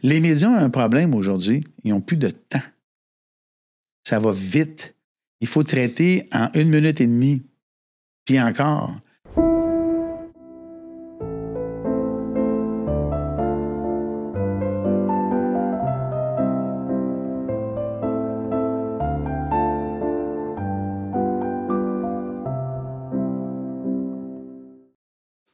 Les médias ont un problème aujourd'hui. Ils n'ont plus de temps. Ça va vite. Il faut traiter en 1 minute et demie. Puis encore.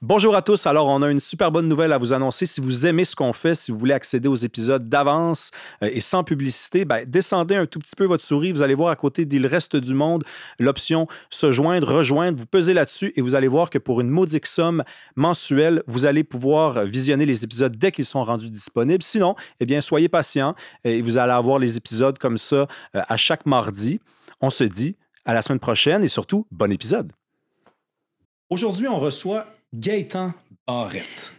Bonjour à tous. Alors, on a une super bonne nouvelle à vous annoncer. Si vous aimez ce qu'on fait, si vous voulez accéder aux épisodes d'avance et sans publicité, descendez un tout petit peu votre souris. Vous allez voir à côté d'Il reste du monde l'option se joindre, rejoindre. Vous pesez là-dessus et vous allez voir que pour une modique somme mensuelle, vous allez pouvoir visionner les épisodes dès qu'ils sont rendus disponibles. Sinon, eh bien, soyez patient et vous allez avoir les épisodes comme ça à chaque mardi. On se dit à la semaine prochaine et surtout, bon épisode. Aujourd'hui, on reçoit Gaétan Barrette.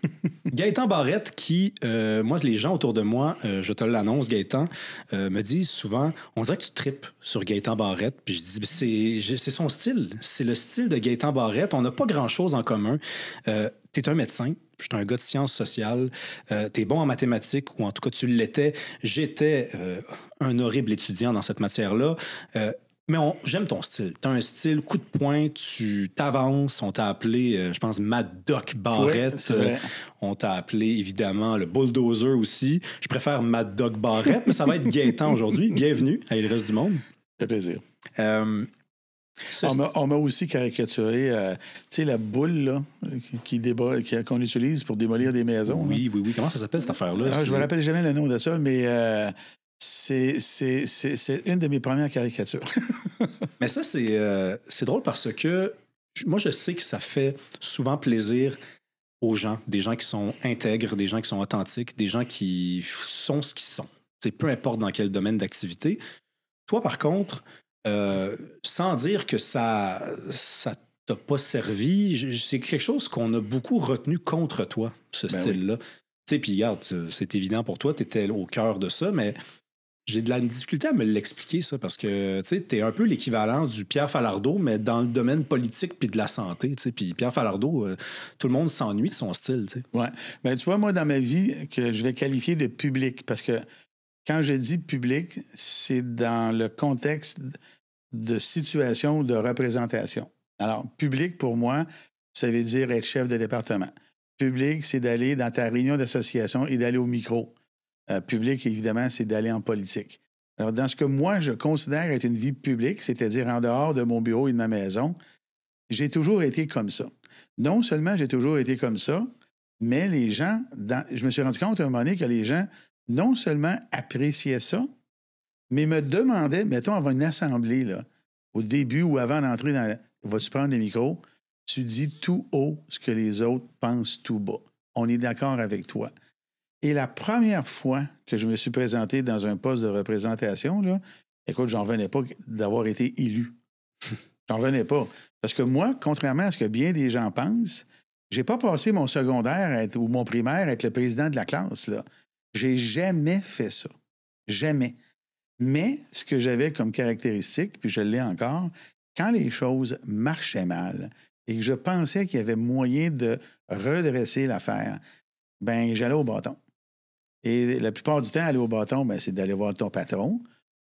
Gaétan Barrette qui, moi, les gens autour de moi, je te l'annonce, Gaétan, me disent souvent, on dirait que tu tripes sur Gaétan Barrette. Puis je dis, c'est son style. C'est le style de Gaétan Barrette. On n'a pas grand-chose en commun. Tu es un médecin. Je suis un gars de sciences sociales. Tu es bon en mathématiques, ou en tout cas, tu l'étais. J'étais un horrible étudiant dans cette matière-là. Mais j'aime ton style. Tu as un style coup de poing, tu t'avances. On t'a appelé, je pense, Mad Doc Barrette. Oui, on t'a appelé, évidemment, le Bulldozer aussi. Je préfère Mad Doc Barrette, mais ça va être Gaétan aujourd'hui. Bienvenue à Il reste du monde. Ça fait plaisir. On m'a aussi caricaturé, tu sais, la boule là, qu'on utilise pour démolir des maisons. Oui. Comment ça s'appelle, cette affaire-là? Je me rappelle jamais le nom de ça, mais... C'est une de mes premières caricatures. Mais ça, c'est drôle parce que moi, je sais que ça fait souvent plaisir aux gens, des gens qui sont intègres, des gens qui sont authentiques, des gens qui sont ce qu'ils sont. C'est peu importe dans quel domaine d'activité. Toi, par contre, sans dire que ça t'a pas servi, c'est quelque chose qu'on a beaucoup retenu contre toi, ce style-là. Tu sais, puis regarde, c'est évident pour toi, tu étais au cœur de ça, mais j'ai de la difficulté à me l'expliquer, ça, parce que tu es un peu l'équivalent du Pierre Falardeau, mais dans le domaine politique puis de la santé. Puis Pierre Falardeau, tout le monde s'ennuie de son style. Oui. Ben, tu vois, moi, dans ma vie, que je vais qualifier de public, parce que quand je dis public, c'est dans le contexte de situation ou de représentation. Alors, public, pour moi, ça veut dire être chef de département. Public, c'est d'aller dans ta réunion d'association et d'aller au micro. Public, évidemment, c'est d'aller en politique. Alors, dans ce que moi, je considère être une vie publique, c'est-à-dire en dehors de mon bureau et de ma maison, j'ai toujours été comme ça. Non seulement j'ai toujours été comme ça, mais les gens, je me suis rendu compte à un moment donné que les gens non seulement appréciaient ça, mais me demandaient, mettons, avant une assemblée, là, au début ou avant d'entrer vas-tu prendre le micro, tu dis tout haut ce que les autres pensent tout bas. On est d'accord avec toi. Et la première fois que je me suis présenté dans un poste de représentation, là, écoute, j'en revenais pas d'avoir été élu. J'en revenais pas. Parce que moi, contrairement à ce que bien des gens pensent, j'ai pas passé mon secondaire ou mon primaire à être le président de la classe, là. J'ai jamais fait ça. Jamais. Mais ce que j'avais comme caractéristique, puis je l'ai encore, quand les choses marchaient mal et que je pensais qu'il y avait moyen de redresser l'affaire, ben j'allais au bâton. Et la plupart du temps, aller au bâton, ben, c'est d'aller voir ton patron.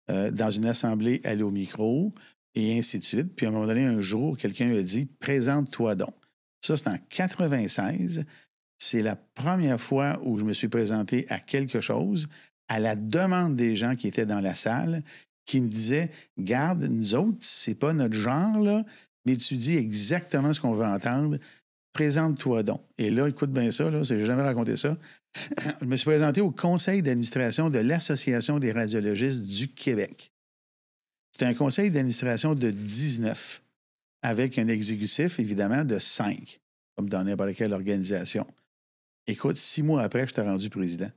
Dans une assemblée, aller au micro, et ainsi de suite. Puis à un moment donné, un jour, quelqu'un a dit « Présente-toi donc ». Ça, c'est en 96. C'est la première fois où je me suis présenté à quelque chose, à la demande des gens qui étaient dans la salle, qui me disaient « Garde, nous autres, c'est pas notre genre, là, mais tu dis exactement ce qu'on veut entendre. Présente-toi donc ». Et là, écoute bien ça, là, j'ai jamais raconté ça. Je me suis présenté au conseil d'administration de l'Association des radiologistes du Québec. C'était un conseil d'administration de 19, avec un exécutif, évidemment, de 5, comme dans n'importe quelle organisation. Écoute, 6 mois après, je t'ai rendu président.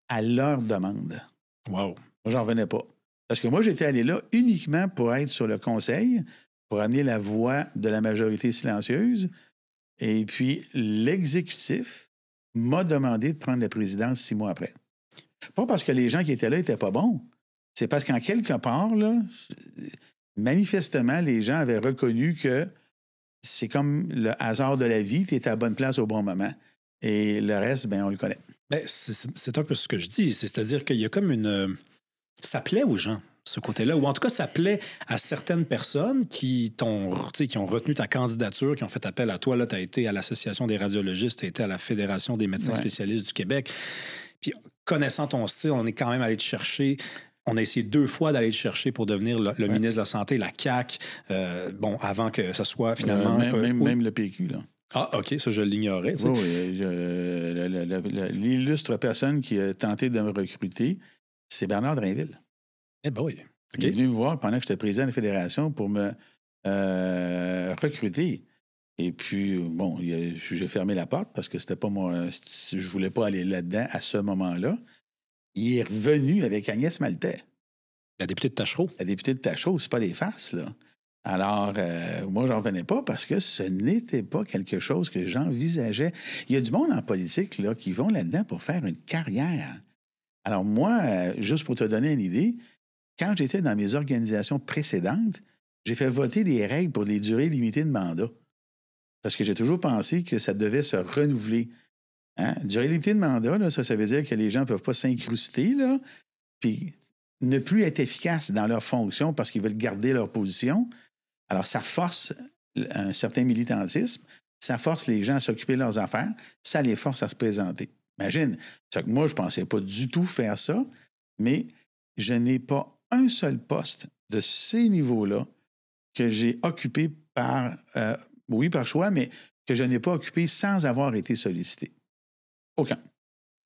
À leur demande. Wow. Moi, j'en revenais pas. Parce que moi, j'étais allé là uniquement pour être sur le conseil, pour amener la voix de la majorité silencieuse. Et puis, l'exécutif m'a demandé de prendre la présidence 6 mois après. Pas parce que les gens qui étaient là n'étaient pas bons. C'est parce qu'en quelque part, là, manifestement, les gens avaient reconnu que c'est comme le hasard de la vie, tu étais à la bonne place au bon moment. Et le reste, bien, on le connaît. Ben, c'est un peu ce que je dis. C'est-à-dire qu'il y a comme une... Ça plaît aux gens, ce côté-là. Ou en tout cas, ça plaît à certaines personnes qui ont retenu ta candidature, qui ont fait appel à toi. Là, tu as été à l'Association des radiologistes, tu as été à la Fédération des médecins spécialistes du Québec. Puis, connaissant ton style, on est quand même allé te chercher. On a essayé 2 fois d'aller te chercher pour devenir le ministre de la Santé, la CAQ, avant que ça soit finalement... Même le PQ, là. Ah, OK, ça, je l'ignorais. Oui, l'illustre personne qui a tenté de me recruter, c'est Bernard Drainville. Eh bien oui. Okay. Il est venu me voir pendant que j'étais président de la Fédération pour me recruter. Et puis, bon, j'ai fermé la porte parce que c'était pas moi. Je voulais pas aller là-dedans à ce moment-là. Il est revenu avec Agnès Maltais. La députée de Tachereau. La députée de Tachereau, c'est pas des farces, là. Alors, moi, j'en revenais pas parce que ce n'était pas quelque chose que j'envisageais. Il y a du monde en politique là, qui vont là-dedans pour faire une carrière. Alors, moi, juste pour te donner une idée, quand j'étais dans mes organisations précédentes, j'ai fait voter des règles pour les durées limitées de mandat. Parce que j'ai toujours pensé que ça devait se renouveler. Hein? Durée limitée de mandat, là, ça veut dire que les gens ne peuvent pas s'incruster, là, puis ne plus être efficaces dans leur fonction parce qu'ils veulent garder leur position. Alors, ça force un certain militantisme, ça force les gens à s'occuper de leurs affaires, ça les force à se présenter. Imagine, c'est que moi, je ne pensais pas du tout faire ça, mais je n'ai pas un seul poste de ces niveaux-là que j'ai occupé par choix, mais que je n'ai pas occupé sans avoir été sollicité. Aucun.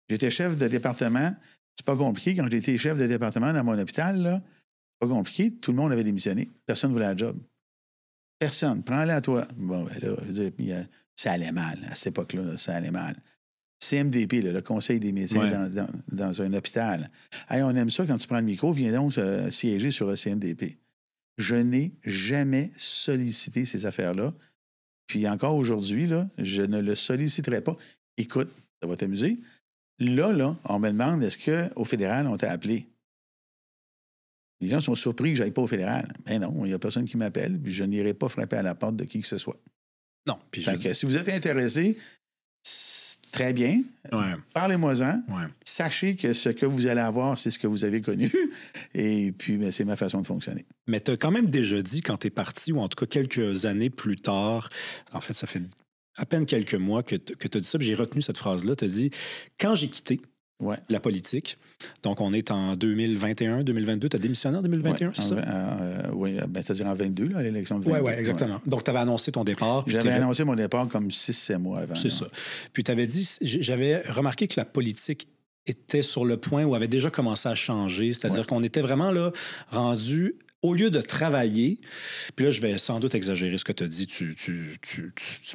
J'étais chef de département. C'est pas compliqué. Quand j'étais chef de département dans mon hôpital, là, c'est pas compliqué. Tout le monde avait démissionné. Personne ne voulait la job. Personne. Prends-le à toi. Bon, ben là, je veux dire, ça allait mal. À cette époque-là, là, ça allait mal. CMDP, là, le Conseil des médecins dans un hôpital. Hey, on aime ça quand tu prends le micro, viens donc siéger sur le CMDP. Je n'ai jamais sollicité ces affaires-là. Puis encore aujourd'hui, là, je ne le solliciterai pas. Écoute, ça va t'amuser. Là, on me demande, est-ce qu'au fédéral, on t'a appelé? Les gens sont surpris que je n'aille pas au fédéral. Ben non, il n'y a personne qui m'appelle, puis je n'irai pas frapper à la porte de qui que ce soit. Non. Puis si vous êtes intéressé, très bien. Ouais. Parlez-moi-en. Ouais. Sachez que ce que vous allez avoir, c'est ce que vous avez connu. Et puis, c'est ma façon de fonctionner. Mais tu as quand même déjà dit, quand tu es parti, ou en tout cas quelques années plus tard, en fait, ça fait à peine quelques mois que tu as dit ça, puis j'ai retenu cette phrase-là. Tu as dit, quand j'ai quitté la politique, donc on est en 2021, 2022, tu as démissionné en 2021, c'est ça? Oui, c'est-à-dire en 22, là, à l'élection de 22. Oui, exactement. Ouais. Donc, tu avais annoncé ton départ. J'avais annoncé mon départ comme 6-7 mois avant. C'est ça. Puis tu avais dit, j'avais remarqué que la politique était sur le point où avait déjà commencé à changer, c'est-à-dire qu'on était vraiment là, rendu... Au lieu de travailler, puis là, je vais sans doute exagérer ce que tu as dit, tu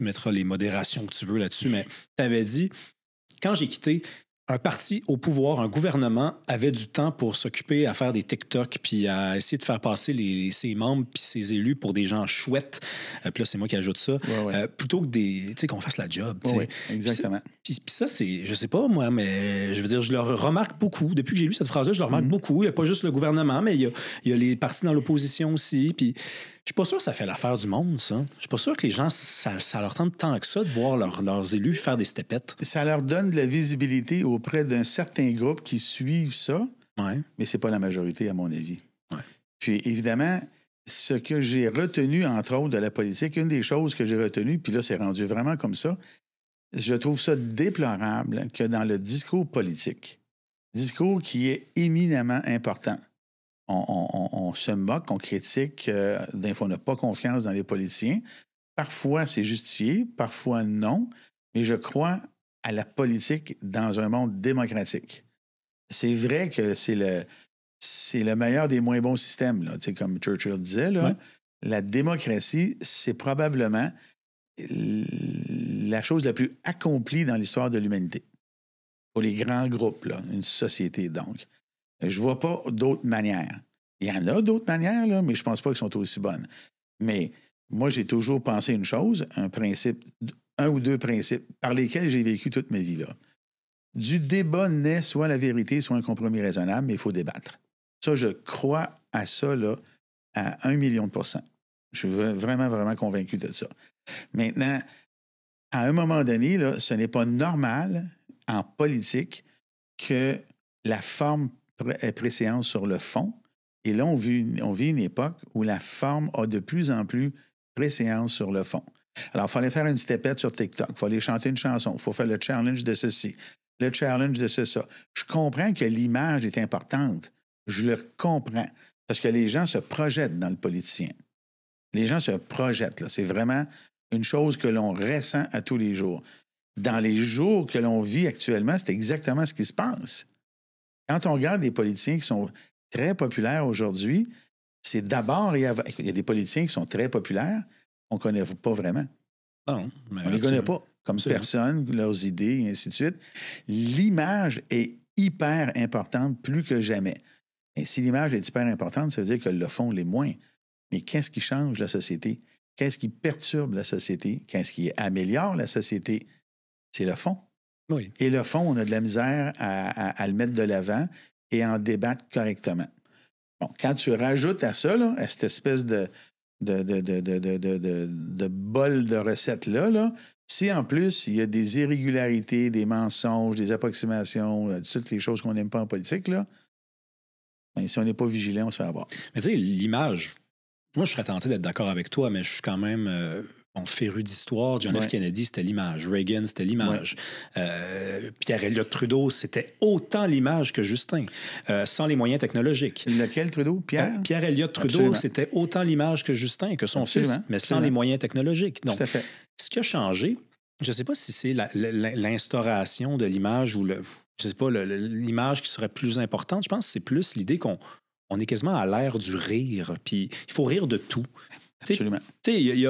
mettras les modérations que tu veux là-dessus, mais tu avais dit, quand j'ai quitté, un parti au pouvoir, un gouvernement avait du temps pour s'occuper à faire des TikTok puis à essayer de faire passer ses membres puis ses élus pour des gens chouettes. Puis là, c'est moi qui ajoute ça. Plutôt que qu'on fasse la job. Oui, exactement. Puis ça, c'est, je sais pas moi, mais je veux dire, je le remarque beaucoup. Depuis que j'ai lu cette phrase-là, je le remarque beaucoup. Il n'y a pas juste le gouvernement, mais il y a les partis dans l'opposition aussi. Puis je suis pas sûr que ça fait l'affaire du monde, ça. Je suis pas sûr que les gens, ça leur tente tant que ça de voir leurs élus faire des stepettes. Ça leur donne de la visibilité auprès d'un certain groupe qui suivent ça, mais c'est pas la majorité, à mon avis. Puis, évidemment, ce que j'ai retenu, entre autres, de la politique, une des choses que j'ai retenues, puis là, c'est rendu vraiment comme ça, je trouve ça déplorable que dans le discours politique, discours qui est éminemment important, on se moque, on critique, des fois on n'a pas confiance dans les politiciens. Parfois, c'est justifié, parfois non, mais je crois à la politique dans un monde démocratique. C'est vrai que c'est le meilleur des moins bons systèmes, là. Tu sais, comme Churchill disait, là, la démocratie, c'est probablement la chose la plus accomplie dans l'histoire de l'humanité. Pour les grands groupes, là, une société, donc. Je ne vois pas d'autres manières. Il y en a d'autres manières, là, mais je ne pense pas qu'elles sont aussi bonnes. Mais moi, j'ai toujours pensé une chose, un ou deux principes par lesquels j'ai vécu toute ma vie, là. Du débat naît soit la vérité, soit un compromis raisonnable, mais il faut débattre. Ça, je crois à ça, là, à 1 million de %. Je suis vraiment, vraiment convaincu de ça. Maintenant, à un moment donné, là, ce n'est pas normal, en politique que la forme est préséance sur le fond. Et là, on vit une époque où la forme a de plus en plus préséance sur le fond. Alors, il fallait faire une stepette sur TikTok, il fallait chanter une chanson, il faut faire le challenge de ceci, le challenge de ça. Je comprends que l'image est importante. Je le comprends. Parce que les gens se projettent dans le politicien. Les gens se projettent, là. C'est vraiment une chose que l'on ressent à tous les jours. Dans les jours que l'on vit actuellement, c'est exactement ce qui se passe. Quand on regarde les politiciens qui sont très populaires aujourd'hui, c'est d'abord et avant. Il y a des politiciens qui sont très populaires, on ne connaît pas vraiment. Non, on ne les connaît pas comme personne, leurs idées, et ainsi de suite. L'image est hyper importante plus que jamais. Et si l'image est hyper importante, ça veut dire que le fond l'est moins. Mais qu'est-ce qui change la société? Qu'est-ce qui perturbe la société? Qu'est-ce qui améliore la société? C'est le fond. Oui. Et le fond, on a de la misère à le mettre de l'avant et à en débattre correctement. Bon, quand tu rajoutes à ça, là, à cette espèce de bol de recettes-là, là, si en plus il y a des irrégularités, des mensonges, des approximations, toutes les choses qu'on n'aime pas en politique, là, bien, si on n'est pas vigilant, on se fait avoir. Mais tu sais, l'image, moi je serais tenté d'être d'accord avec toi, mais je suis quand même féru d'histoire. John F. Kennedy, c'était l'image. Reagan, c'était l'image. Pierre Elliott Trudeau, c'était autant l'image que Justin, sans les moyens technologiques. Lequel Trudeau? Pierre Elliott Trudeau, absolument. C'était autant l'image que Justin, que son absolument. fils, mais sans les moyens technologiques. Donc, tout à fait. Ce qui a changé, je ne sais pas si c'est l'instauration de l'image ou je sais pas, l'image qui serait plus importante. Je pense que c'est plus l'idée qu'on est quasiment à l'ère du rire. Puis il faut rire de tout. Absolument. Tu sais,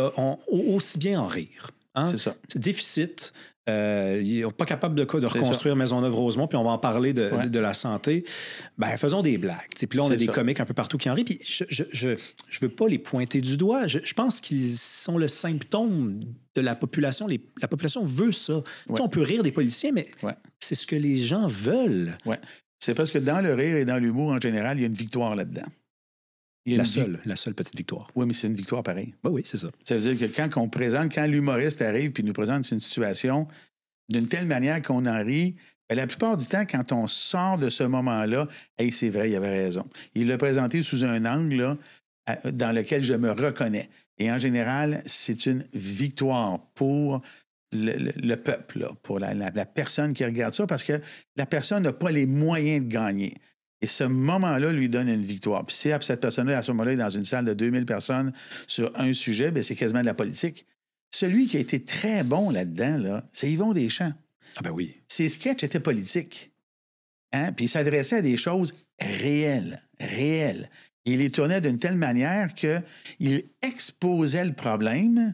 aussi bien en rire. Hein? C'est ça. Déficit. Ils sont pas capables de reconstruire Maisonneuve-Rosemont, puis on va en parler de la santé. Ben, faisons des blagues. Puis là, on a des comiques un peu partout qui en rient. Puis je veux pas les pointer du doigt. Je pense qu'ils sont le symptôme de la population. La population veut ça. Ouais. On peut rire des politiciens, mais c'est ce que les gens veulent. Ouais. C'est parce que dans le rire et dans l'humour, en général, il y a une victoire là-dedans. La seule petite victoire. Oui, mais c'est une victoire pareille. Ben oui, c'est ça. Ça veut dire que quand l'humoriste arrive et nous présente une situation d'une telle manière qu'on en rit, bien, la plupart du temps, quand on sort de ce moment-là, hey, c'est vrai, il avait raison. Il l'a présenté sous un angle là, dans lequel je me reconnais. Et en général, c'est une victoire pour le peuple, là, pour la personne qui regarde ça, parce que la personne n'a pas les moyens de gagner. Et ce moment-là lui donne une victoire. Puis si cette personne-là, à ce moment-là, est dans une salle de 2000 personnes sur un sujet, bien, c'est quasiment de la politique. Celui qui a été très bon là-dedans, là, c'est Yvon Deschamps. Ah ben oui. Ses sketchs étaient politiques. Hein? Puis il s'adressait à des choses réelles. Il les tournait d'une telle manière qu'il exposait le problème,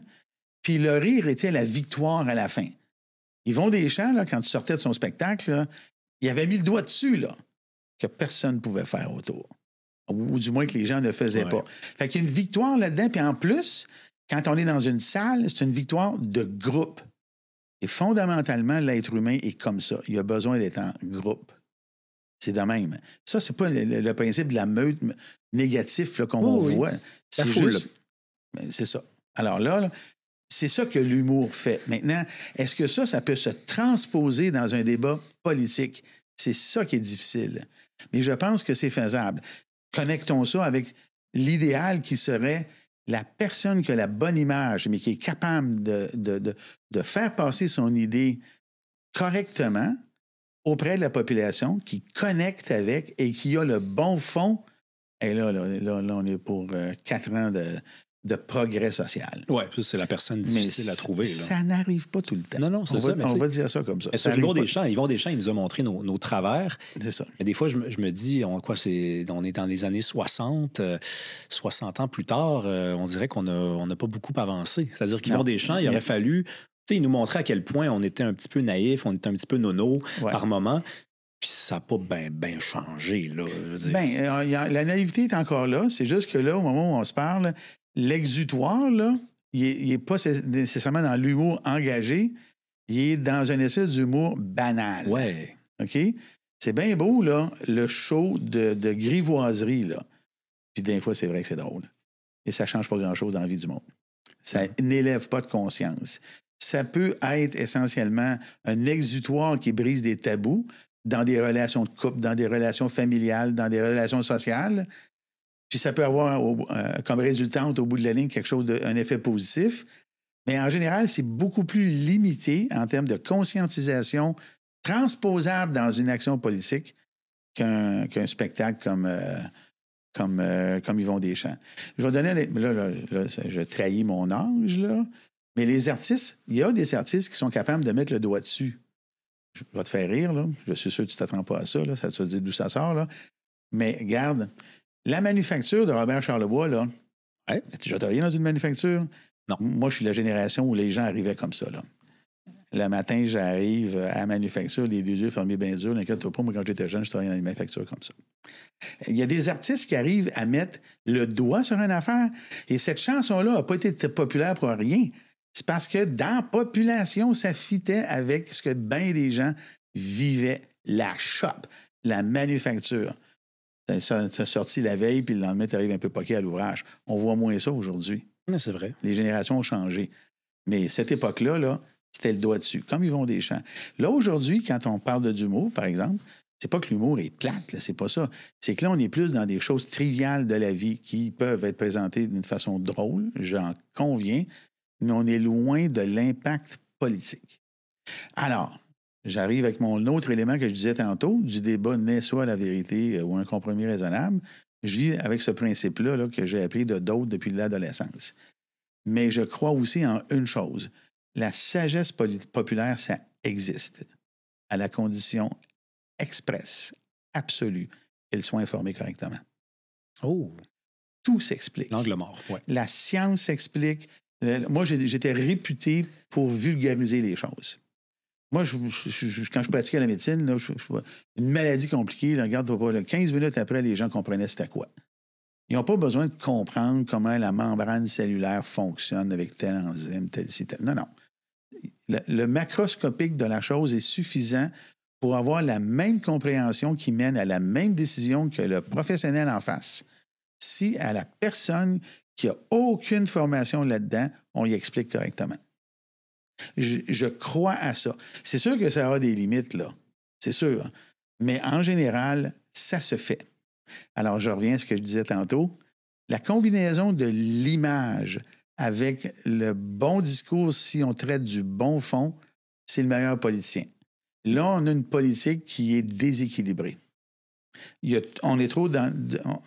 puis le rire était la victoire à la fin. Yvon Deschamps, là, quand tu sortais de son spectacle, là, il avait mis le doigt dessus, là, que personne ne pouvait faire autour. Ou du moins que les gens ne faisaient pas. Fait qu'il y a une victoire là-dedans. Puis en plus, quand on est dans une salle, c'est une victoire de groupe. Et fondamentalement, l'être humain est comme ça. Il a besoin d'être en groupe. C'est de même. Ça, c'est pas le principe de la meute négatif là, qu'on voit. C'est juste... C'est ça. Alors là, c'est ça que l'humour fait. Maintenant, est-ce que ça peut se transposer dans un débat politique? C'est ça qui est difficile. Mais je pense que c'est faisable. Connectons ça avec l'idéal qui serait la personne qui a la bonne image, mais qui est capable de faire passer son idée correctement auprès de la population, qui connecte avec et qui a le bon fond. Et là on est pour 4 ans de progrès social. Oui, c'est la personne difficile à trouver. Là. Ça n'arrive pas tout le temps. Non, c'est ça. On va dire ça comme ça. Sur Yvon Deschamps, il nous a montré nos travers. C'est ça. Mais des fois, je me dis, on est dans les années 60, 60 ans plus tard, on dirait qu'on n'a pas beaucoup avancé. C'est-à-dire qu'Yvon Deschamps, il aurait fallu... Il nous montrait à quel point on était un petit peu naïf, on était un petit peu nono par moment. Puis ça n'a pas bien changé. Là, la naïveté est encore là. C'est juste que là, au moment où on se parle... L'exutoire, là, il n'est pas nécessairement dans l'humour engagé, il est dans une espèce d'humour banal. Ouais. OK? C'est bien beau, là, le show de grivoiserie, là. Puis des fois, c'est vrai que c'est drôle. Et ça ne change pas grand-chose dans la vie du monde. Ça n'élève pas de conscience. ça peut être essentiellement un exutoire qui brise des tabous dans des relations de couple, dans des relations familiales, dans des relations sociales. Puis ça peut avoir comme résultante, au bout de la ligne, quelque chose un effet positif. Mais en général, c'est beaucoup plus limité en termes de conscientisation transposable dans une action politique qu'un spectacle comme Yvon Deschamps. Je vais donner... Là, je trahis mon âge, là. Mais les artistes, il y a des artistes qui sont capables de mettre le doigt dessus. Je vais te faire rire, là. Je suis sûr que tu ne t'attends pas à ça, là. Ça te dit d'où ça sort, là. Mais regarde, la manufacture de Robert Charlebois, là, ouais. As-tu déjà travaillé dans une manufacture? Non. Moi, je suis la génération où les gens arrivaient comme ça, là. Le matin, j'arrive à la manufacture, les deux yeux fermés bien durs. N'inquiète-toi pas, moi, quand j'étais jeune, je travaillais dans une manufacture comme ça. Il y a des artistes qui arrivent à mettre le doigt sur une affaire. Et cette chanson-là n'a pas été populaire pour rien. C'est parce que dans la population, ça fitait avec ce que bien des gens vivaient. La shop, la manufacture. Ça a sorti la veille, puis le lendemain, tu arrives un peu poqué à l'ouvrage. On voit moins ça aujourd'hui. Oui, c'est vrai. Les générations ont changé. Mais cette époque-là, là, c'était le doigt dessus, comme Yvon Deschamps. Là, aujourd'hui, quand on parle d'humour, par exemple, c'est pas que l'humour est plate, là, c'est pas ça. C'est que là, on est plus dans des choses triviales de la vie qui peuvent être présentées d'une façon drôle, j'en conviens, mais on est loin de l'impact politique. Alors, j'arrive avec mon autre élément que je disais tantôt, du débat naît soit la vérité ou un compromis raisonnable. Je vis avec ce principe-là là, que j'ai appris de d'autres depuis l'adolescence. Mais je crois aussi en une chose. La sagesse populaire, ça existe, à la condition expresse, absolue, qu'elle soit informée correctement. Oh! Tout s'explique. L'angle mort, oui. La science s'explique. Moi, j'étais réputé pour vulgariser les choses. Moi, quand je pratiquais la médecine, là, une maladie compliquée, là, regarde-toi pas, là, 15 minutes après, les gens comprenaient c'était quoi. Ils n'ont pas besoin de comprendre comment la membrane cellulaire fonctionne avec tel enzyme, tel ci, tel... Non, non. Le macroscopique de la chose est suffisant pour avoir la même compréhension qui mène à la même décision que le professionnel en face. Si à la personne qui n'a aucune formation là-dedans, on y explique correctement. Je crois à ça. C'est sûr que ça a des limites, là. C'est sûr. Mais en général, ça se fait. Alors, je reviens à ce que je disais tantôt. La combinaison de l'image avec le bon discours, si on traite du bon fond, c'est le meilleur politicien. Là, on a une politique qui est déséquilibrée. On est trop dans...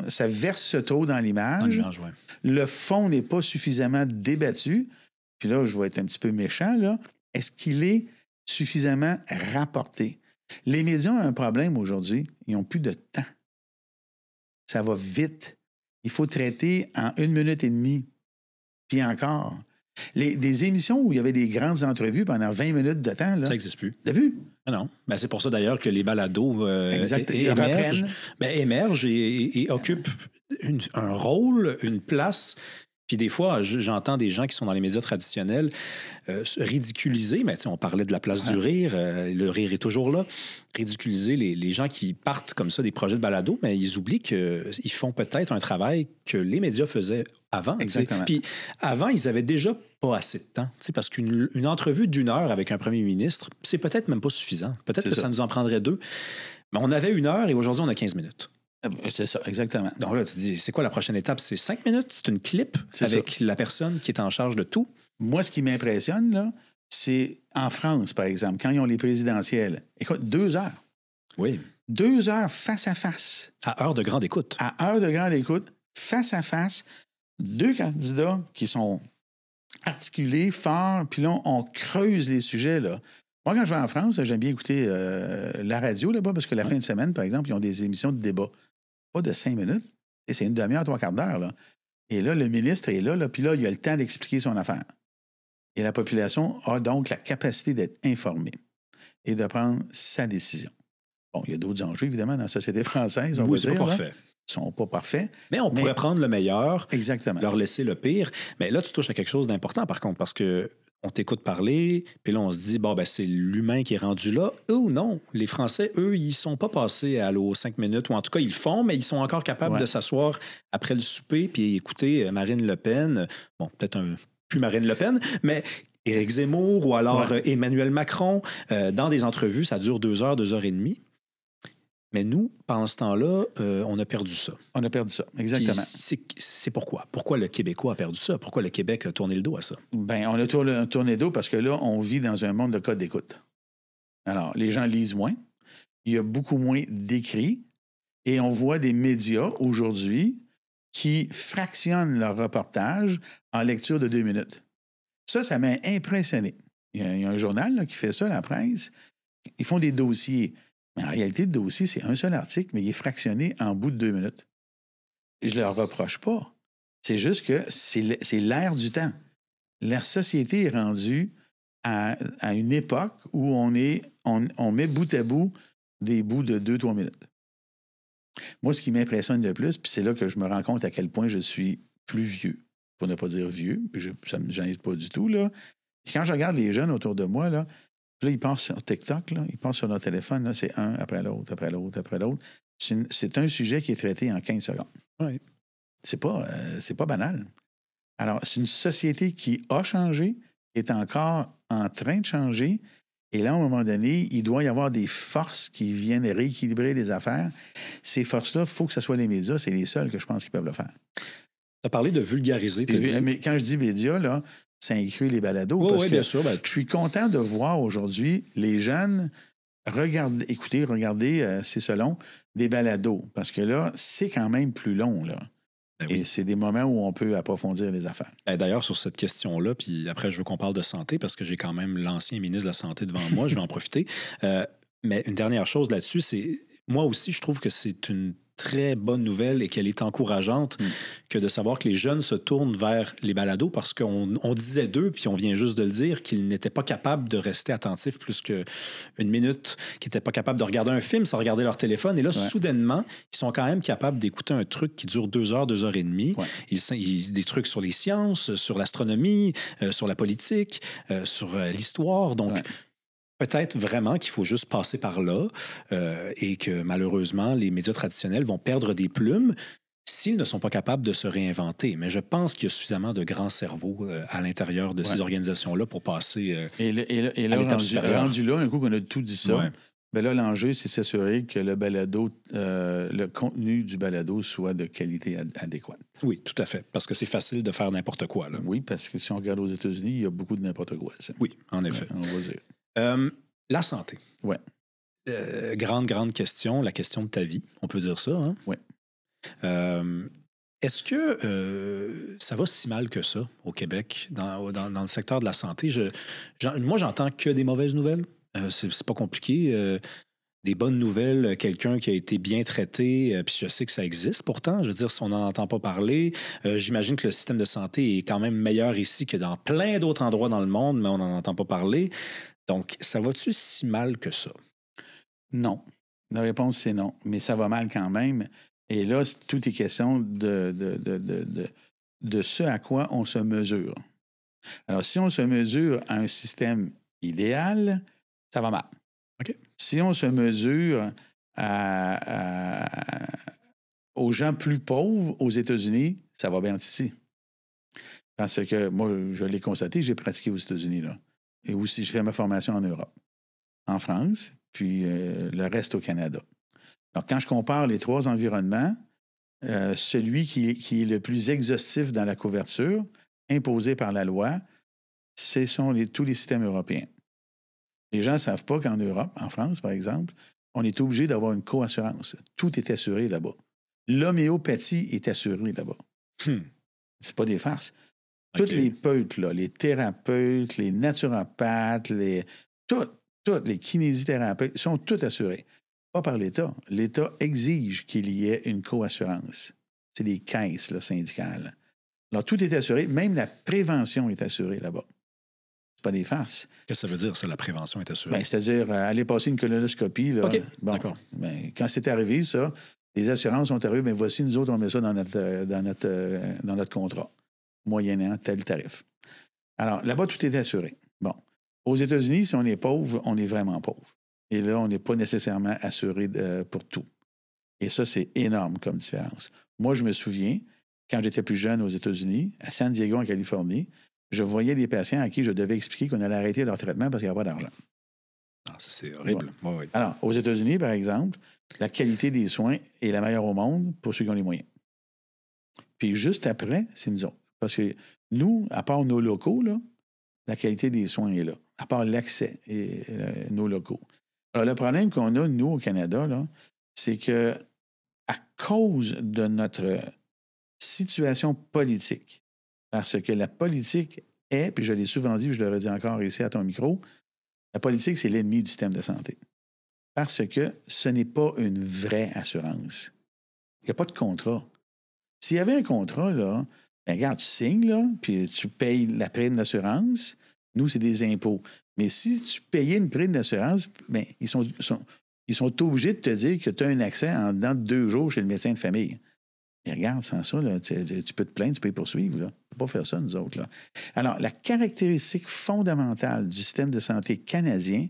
Ça verse trop dans l'image. Ouais. Le fond n'est pas suffisamment débattu. Puis là, je vais être un petit peu méchant, là. Est-ce qu'il est suffisamment rapporté? Les médias ont un problème aujourd'hui. Ils n'ont plus de temps. Ça va vite. Il faut traiter en 1 minute et demie. Puis encore. Des émissions où il y avait des grandes entrevues pendant 20 minutes de temps, là. Ça n'existe plus. T'as vu? Ah non. Ben, c'est pour ça d'ailleurs que les balados émergent et occupent un rôle, une place. Puis des fois, j'entends des gens qui sont dans les médias traditionnels ridiculiser, mais on parlait de la place du rire, le rire est toujours là, ridiculiser les gens qui partent comme ça des projets de balado, mais ils oublient qu'ils font peut-être un travail que les médias faisaient avant. Exactement. Puis avant, ils avaient déjà pas assez de temps, parce qu'une entrevue d'1 heure avec un premier ministre, c'est peut-être même pas suffisant. Peut-être que ça nous en prendrait 2. Mais on avait 1 heure et aujourd'hui, on a 15 minutes. C'est ça, exactement. Donc là, tu te dis, c'est quoi la prochaine étape? C'est 5 minutes? C'est une clip avec la personne qui est en charge de tout? Moi, ce qui m'impressionne, là, c'est en France, par exemple, quand ils ont les présidentielles. Écoute, 2 heures. Oui. 2 heures face à face. À heure de grande écoute. À heure de grande écoute, face à face, 2 candidats qui sont articulés, forts, puis là, on creuse les sujets, là. Moi, quand je vais en France, j'aime bien écouter la radio là-bas, parce que la fin de semaine, par exemple, ils ont des émissions de débat. Pas de 5 minutes, et c'est 1 demi-heure, 3/4 d'heure, là. Et là, le ministre est là, puis là, il a le temps d'expliquer son affaire. Et la population a donc la capacité d'être informée et de prendre sa décision. Bon, il y a d'autres enjeux, évidemment, dans la société française. Oui, c'est pas parfait. Ils ne sont pas parfaits. Mais on pourrait prendre le meilleur, exactement, leur laisser le pire. Mais là, tu touches à quelque chose d'important, par contre, parce que on t'écoute parler, puis là, on se dit, bon, ben, c'est l'humain qui est rendu là. Ou non, les Français, eux, ils sont pas passés à l'eau 5 minutes, ou en tout cas, ils le font, mais ils sont encore capables de s'asseoir après le souper puis écouter Marine Le Pen. Bon, peut-être plus Marine Le Pen, mais Éric Zemmour ou alors Ouais. Emmanuel Macron. Dans des entrevues, ça dure 2 heures, 2 heures et demie. Mais nous, pendant ce temps-là, on a perdu ça. On a perdu ça, Puis exactement. c'est pourquoi? Pourquoi le Québécois a perdu ça? Pourquoi le Québec a tourné le dos à ça? Ben, on a tourné d'eau parce que là, on vit dans un monde de code d'écoute. Alors, les gens lisent moins, il y a beaucoup moins d'écrits et on voit des médias aujourd'hui qui fractionnent leur reportage en lecture de 2 minutes. Ça m'a impressionné. Il y a un journal là, qui fait ça, la presse. Ils font des dossiers. Mais en réalité, le dossier, c'est un seul article, mais il est fractionné en bout de 2 minutes. Et je ne leur reproche pas. C'est juste que c'est l'air du temps. La société est rendue à une époque où on met bout à bout des bouts de 2-3 minutes. Moi, ce qui m'impressionne le plus, puis c'est là que je me rends compte à quel point je suis plus vieux, pour ne pas dire vieux, puis j'en ai pas du tout, là. Puis quand je regarde les jeunes autour de moi, là, ils passent sur TikTok, là, ils passent sur leur téléphone, là, c'est un après l'autre, après l'autre, après l'autre. C'est un sujet qui est traité en 15 secondes. Oui. C'est pas banal. Alors, c'est une société qui a changé, qui est encore en train de changer. Et là, à un moment donné, il doit y avoir des forces qui viennent rééquilibrer les affaires. Ces forces-là, il faut que ce soit les médias. C'est les seuls que je pense qui peuvent le faire. Tu as parlé de vulgariser, tu as dit. Mais quand je dis médias, là, ça inclut les balados. Oui, parce que bien sûr. Ben, je suis content de voir aujourd'hui les jeunes regarder, c'est selon, des balados. Parce que là, c'est quand même plus long, là. ben oui. Et c'est des moments où on peut approfondir les affaires. D'ailleurs, sur cette question-là, puis après, je veux qu'on parle de santé parce que j'ai quand même l'ancien ministre de la Santé devant moi, je vais en profiter. Mais une dernière chose là-dessus, c'est moi aussi, je trouve que c'est une très bonne nouvelle et qu'elle est encourageante que de savoir que les jeunes se tournent vers les balados parce qu'on disait d'eux, puis on vient juste de le dire, qu'ils n'étaient pas capables de rester attentifs plus qu'une minute, qu'ils n'étaient pas capables de regarder un film sans regarder leur téléphone. Et là, soudainement, ils sont quand même capables d'écouter un truc qui dure 2 heures, 2 heures et demie. Ouais. Des trucs sur les sciences, sur l'astronomie, sur la politique, sur l'histoire. Donc, peut-être vraiment qu'il faut juste passer par là et que malheureusement, les médias traditionnels vont perdre des plumes s'ils ne sont pas capables de se réinventer. Mais je pense qu'il y a suffisamment de grands cerveaux à l'intérieur de ces organisations-là pour passer et là, rendu là, un coup qu'on a tout dit ça, ben là, l'enjeu, c'est s'assurer que le balado, le contenu du balado soit de qualité adéquate. Oui, tout à fait, parce que c'est facile de faire n'importe quoi. Là. Oui, parce que si on regarde aux États-Unis, il y a beaucoup de n'importe quoi. Ça. Oui, en effet. On va dire. La santé. Oui. Grande question, la question de ta vie, on peut dire ça. Hein? Oui. Est-ce que ça va si mal que ça au Québec, dans le secteur de la santé? Moi, j'entends que des mauvaises nouvelles. C'est pas compliqué. Des bonnes nouvelles, quelqu'un qui a été bien traité, puis je sais que ça existe pourtant. Je veux dire, si on n'en entend pas parler, j'imagine que le système de santé est quand même meilleur ici que dans plein d'autres endroits dans le monde, mais on n'en entend pas parler. Donc, ça va-tu si mal que ça? Non. La réponse, c'est non. Mais ça va mal quand même. Et là, tout est question de ce à quoi on se mesure. Alors, si on se mesure à un système idéal, ça va mal. Okay. Si on se mesure aux gens plus pauvres aux États-Unis, ça va bien ici. Parce que moi, je l'ai constaté, j'ai pratiqué aux États-Unis, là. Et aussi, je fais ma formation en Europe, en France, puis le reste au Canada. Donc, quand je compare les 3 environnements, celui qui est le plus exhaustif dans la couverture, imposé par la loi, ce sont tous les systèmes européens. Les gens ne savent pas qu'en Europe, en France, par exemple, on est obligé d'avoir une co-assurance. Tout est assuré là-bas. L'homéopathie est assurée là-bas. C'est pas des farces. Okay. Toutes les peutes, là, les thérapeutes, les naturopathes, toutes les kinésithérapeutes sont tous assurés. Pas par l'État. L'État exige qu'il y ait une co-assurance. C'est des caisses là, syndicales. Alors, tout est assuré. Même la prévention est assurée là-bas. C'est pas des farces. Qu'est-ce que ça veut dire, ça, la prévention est assurée? Ben, c'est-à-dire, aller passer une colonoscopie. Là, OK, bon, d'accord. Ben, quand c'est arrivé, ça, les assurances sont arrivées, bien voici, nous autres, on met ça dans notre contrat, moyennant tel tarif. Alors, là-bas, tout est assuré. Bon. Aux États-Unis, si on est pauvre, on est vraiment pauvre. Et là, on n'est pas nécessairement assuré pour tout. Et ça, c'est énorme comme différence. Moi, je me souviens, quand j'étais plus jeune aux États-Unis, à San Diego, en Californie, je voyais des patients à qui je devais expliquer qu'on allait arrêter leur traitement parce qu'il n'y avait pas d'argent. Ah, ça, c'est horrible. Ouais. Ouais. Alors, aux États-Unis, par exemple, la qualité des soins est la meilleure au monde pour ceux qui ont les moyens. Puis juste après, c'est nous autres. Parce que nous, à part nos locaux, là, la qualité des soins est là. À part l'accès et nos locaux. Alors, le problème qu'on a, nous, au Canada, là, c'est que à cause de notre situation politique, parce que la politique est, puis je l'ai souvent dit, je le redis encore ici à ton micro, la politique, c'est l'ennemi du système de santé. Parce que ce n'est pas une vraie assurance. Il n'y a pas de contrat. S'il y avait un contrat, là, ben regarde, tu signes, là, puis tu payes la prime d'assurance. Nous, c'est des impôts. Mais si tu payais une prime d'assurance, bien, ils sont obligés de te dire que tu as un accès en dedans de 2 jours chez le médecin de famille. Et regarde, sans ça, là, tu peux te plaindre, tu peux y poursuivre. Là. On ne peut pas faire ça, nous autres. Là. Alors, la caractéristique fondamentale du système de santé canadien,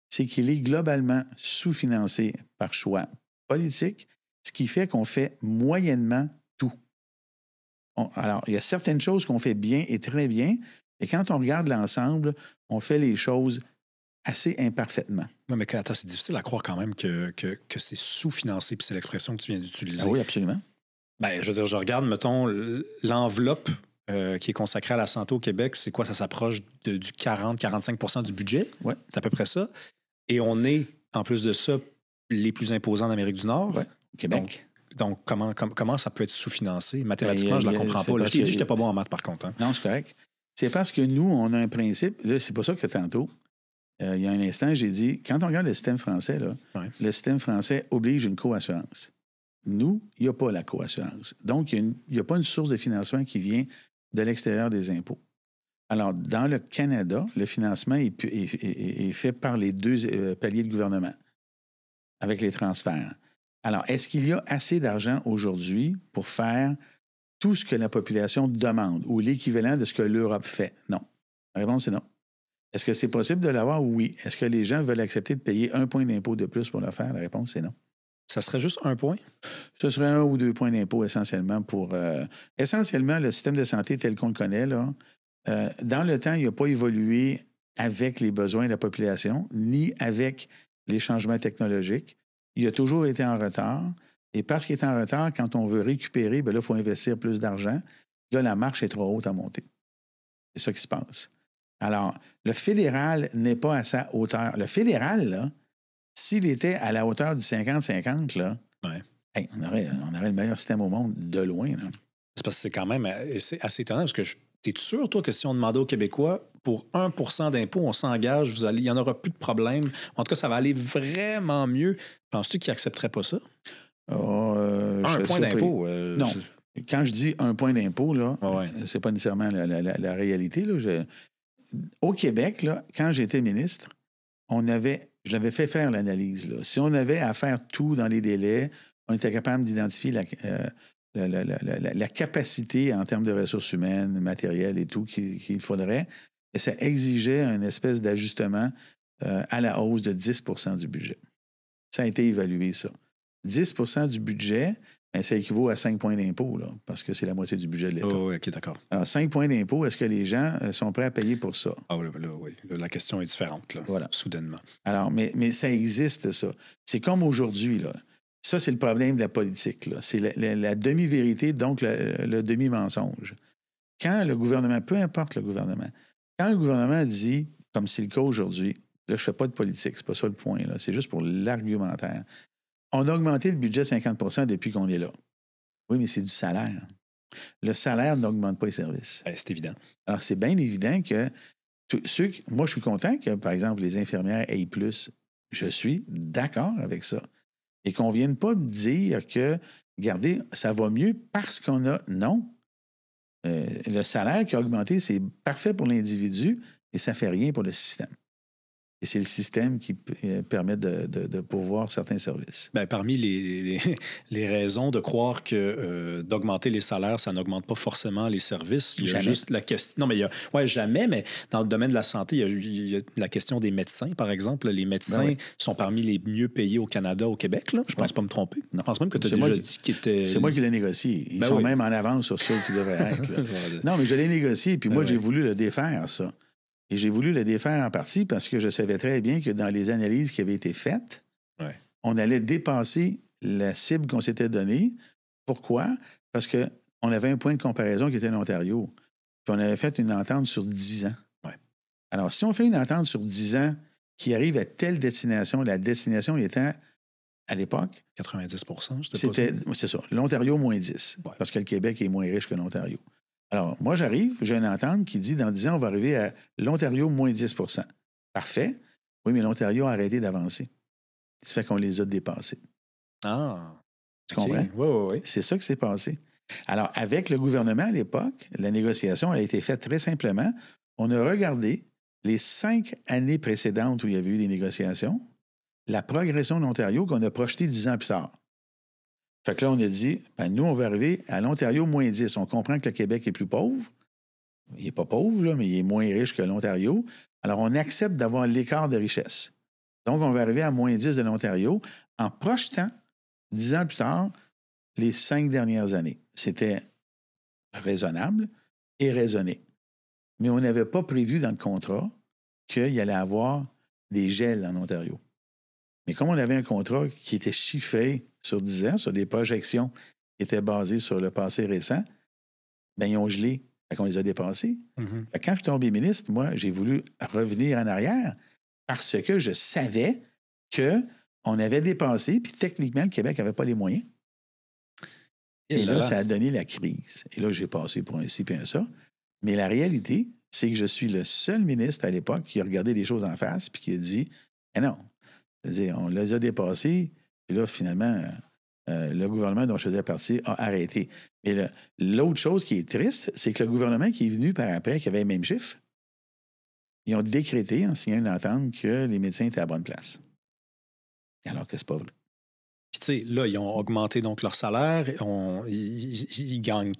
c'est qu'il est globalement sous-financé par choix politique, ce qui fait qu'on fait moyennement tout. Alors, il y a certaines choses qu'on fait bien et très bien, et quand on regarde l'ensemble, on fait les choses assez imparfaitement. Oui, mais attends, c'est difficile à croire quand même que c'est sous-financé, puis c'est l'expression que tu viens d'utiliser. Ah oui, absolument. Ben, je veux dire, je regarde, mettons, l'enveloppe qui est consacrée à la santé au Québec, c'est quoi? Ça s'approche du 40-45 % du budget. Ouais. C'est à peu près ça. Et on est, en plus de ça, les plus imposants d'Amérique du Nord. Oui, au Québec. Donc comment ça peut être sous-financé? Mathématiquement, je ne la comprends pas. Là, je t'ai dit que je n'étais pas bon en maths, par contre. Hein. Non, c'est correct. C'est parce que nous, on a un principe. Là, c'est pas ça que tantôt, il y a un instant, j'ai dit, quand on regarde le système français, là, le système français oblige une coassurance. Nous, il n'y a pas la coassurance. Donc, il n'y a pas une source de financement qui vient de l'extérieur des impôts. Alors, dans le Canada, le financement est fait par les 2 paliers de gouvernement, avec les transferts. Alors, est-ce qu'il y a assez d'argent aujourd'hui pour faire tout ce que la population demande ou l'équivalent de ce que l'Europe fait? Non. La réponse est non. Est-ce que c'est possible de l'avoir? Oui. Est-ce que les gens veulent accepter de payer 1 point d'impôt de plus pour le faire? La réponse, c'est non. Ça serait juste 1 point? Ce serait 1 ou 2 points d'impôt essentiellement pour... essentiellement, le système de santé tel qu'on le connaît, là, dans le temps, il n'a pas évolué avec les besoins de la population, ni avec les changements technologiques. Il a toujours été en retard. Et parce qu'il est en retard, quand on veut récupérer, bien là, il faut investir plus d'argent. Là, la marche est trop haute à monter. C'est ça qui se passe. Alors, le fédéral n'est pas à sa hauteur. Le fédéral, là, s'il était à la hauteur du 50-50, là, hey, on aurait le meilleur système au monde de loin. Là. C'est parce que c'est quand même assez étonnant, parce que t'es sûr, toi, que si on demandait aux Québécois pour 1 % d'impôt, on s'engage, il n'y en aura plus de problème. En tout cas, ça va aller vraiment mieux. Penses-tu qu'ils n'accepteraient pas ça? 1 point d'impôt? Non. Quand je dis 1 point d'impôt, là, c'est pas nécessairement la réalité. Là. Au Québec, là, quand j'étais ministre, je l'avais fait faire l'analyse. Là. Si on avait à faire tout dans les délais, on était capable d'identifier la capacité en termes de ressources humaines, matérielles et tout qu'il faudrait. Et ça exigeait une espèce d'ajustement à la hausse de 10 % du budget. Ça a été évalué, ça. 10 % du budget, bien, ça équivaut à 5 points d'impôt, là, parce que c'est la moitié du budget de l'État. Oh, oui, OK, d'accord. Alors, 5 points d'impôt, est-ce que les gens sont prêts à payer pour ça? Ah oui, la question est différente, là, voilà. Soudainement. Alors, mais ça existe, ça. C'est comme aujourd'hui, là. Ça, c'est le problème de la politique, là. C'est la demi-vérité, donc le demi-mensonge. Quand le gouvernement, peu importe le gouvernement, quand le gouvernement dit, comme c'est le cas aujourd'hui, là, je ne fais pas de politique, c'est pas ça le point, là. C'est juste pour l'argumentaire. On a augmenté le budget de 50 % depuis qu'on est là. Oui, mais c'est du salaire. Le salaire n'augmente pas les services. C'est évident. Alors, c'est bien évident que moi, je suis content que, par exemple, les infirmières aient plus. Je suis d'accord avec ça. Et qu'on ne vienne pas me dire que, regardez, ça va mieux parce qu'on a... Non. Le salaire qui a augmenté, c'est parfait pour l'individu et ça ne fait rien pour le système. Et c'est le système qui permet de pourvoir certains services. Bien, parmi les raisons de croire que d'augmenter les salaires, ça n'augmente pas forcément les services, il y a Jamais. juste la question. Non, mais jamais, mais dans le domaine de la santé, il y a la question des médecins, par exemple. Les médecins Ben oui. sont parmi les mieux payés au Canada, au Québec. Là. Je pense pas me tromper. Je pense même que tu as déjà dit qu'ils étaient. C'est moi qui l'ai négocié. Ils Ben sont oui. même en avance sur ceux qui devraient être. Là. Non, mais je l'ai négocié, puis moi, Ben j'ai oui. voulu le défaire, ça. Et j'ai voulu le défaire en partie parce que je savais très bien que dans les analyses qui avaient été faites, Ouais. on allait dépasser la cible qu'on s'était donnée. Pourquoi? Parce qu'on avait un point de comparaison qui était l'Ontario. Puis on avait fait une entente sur 10 ans. Ouais. Alors, si on fait une entente sur 10 ans qui arrive à telle destination, la destination étant, à l'époque, 90 c'était, c'est ça, l'Ontario moins 10, Ouais. parce que le Québec est moins riche que l'Ontario. Alors, moi, j'arrive, j'ai une entente qui dit, dans 10 ans, on va arriver à l'Ontario moins 10 %. Parfait. Oui, mais l'Ontario a arrêté d'avancer. Ça fait qu'on les a dépassés. Ah. Tu comprends? Oui. C'est ça qui s'est passé. Alors, avec le gouvernement à l'époque, la négociation a été faite très simplement. On a regardé les 5 années précédentes où il y avait eu des négociations, la progression de l'Ontario qu'on a projetée 10 ans plus tard. Fait que là, on a dit, ben, nous, on va arriver à l'Ontario moins 10. On comprend que le Québec est plus pauvre. Il n'est pas pauvre, là, mais il est moins riche que l'Ontario. Alors, on accepte d'avoir l'écart de richesse. Donc, on va arriver à moins 10 de l'Ontario en projetant, 10 ans plus tard, les 5 dernières années. C'était raisonnable et raisonné. Mais on n'avait pas prévu dans le contrat qu'il y allait avoir des gels en Ontario. Mais comme on avait un contrat qui était chiffré sur 10 ans, sur des projections qui étaient basées sur le passé récent, bien, ils ont gelé. Fait qu'on les a dépassés. Mhm. Fait que quand je suis tombé ministre, moi, j'ai voulu revenir en arrière parce que je savais qu'on avait dépassé, puis techniquement, le Québec n'avait pas les moyens. Et là, ça a donné la crise. Et là, j'ai passé pour un ci et un ça. Mais la réalité, c'est que je suis le seul ministre à l'époque qui a regardé les choses en face puis qui a dit eh non. C'est-à-dire, on les a dépassés, et là, finalement, le gouvernement dont je faisais partie a arrêté. Mais l'autre chose qui est triste, c'est que le gouvernement qui est venu par après, qui avait les mêmes chiffres, ils ont décrété, en signant une entente, que les médecins étaient à la bonne place. Alors que c'est pas vrai. Puis, tu sais, là, ils ont augmenté donc leur salaire. Ils gagnent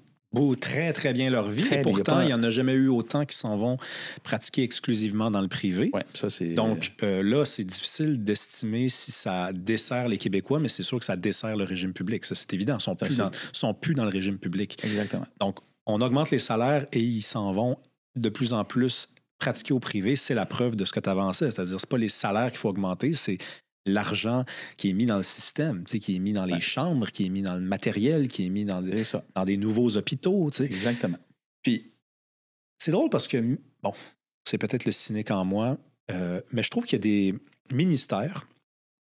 très, très bien leur vie. Très et bien, pourtant, il pas- n'y en a jamais eu autant qui s'en vont pratiquer exclusivement dans le privé. Ouais, ça, c'est. Donc, là, c'est difficile d'estimer si ça dessert les Québécois, mais c'est sûr que ça dessert le régime public. Ça, c'est évident. Ils ne sont plus dans le régime public. Exactement. Donc, on augmente les salaires et ils s'en vont de plus en plus pratiquer au privé. C'est la preuve de ce que tu avançais. C'est-à-dire, ce n'est pas les salaires qu'il faut augmenter, c'est l'argent qui est mis dans le système, qui est mis dans les chambres, qui est mis dans le matériel, qui est mis dans des nouveaux hôpitaux. Exactement. Puis, c'est drôle parce que, bon, c'est peut-être le cynique en moi, mais je trouve qu'il y a des ministères,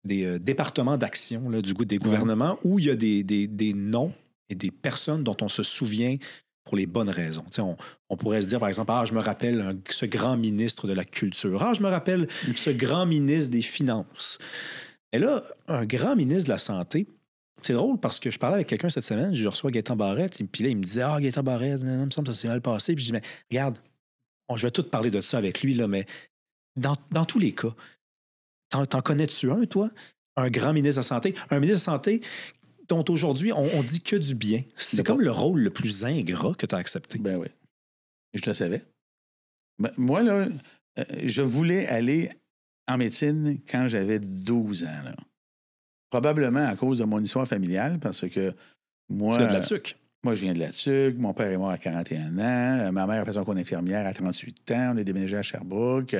des départements d'action des gouvernements où il y a des noms et des personnes dont on se souvient pour les bonnes raisons. On pourrait se dire, par exemple, je me rappelle ce grand ministre de la Culture. Je me rappelle ce grand ministre des Finances. Et là, un grand ministre de la Santé, c'est drôle parce que je parlais avec quelqu'un cette semaine, je reçois Gaétan Barrette, et puis là, il me disait, Gaétan Barrette, il me semble que ça s'est mal passé. Puis je dis, mais regarde, je vais tout parler de ça avec lui, là, mais dans tous les cas, t'en connais-tu un, toi? Un grand ministre de la Santé? Un ministre de la Santé dont aujourd'hui, on dit que du bien. C'est comme le rôle le plus ingrat que tu as accepté. Ben oui. Je le savais. Ben, moi, là, je voulais aller en médecine quand j'avais 12 ans. Là. Probablement à cause de mon histoire familiale, parce que moi... Tu viens de la TUC? Moi, je viens de la TUC. Mon père est mort à 41 ans. Ma mère a fait son cours d'infirmière à 38 ans. On a déménagé à Sherbrooke.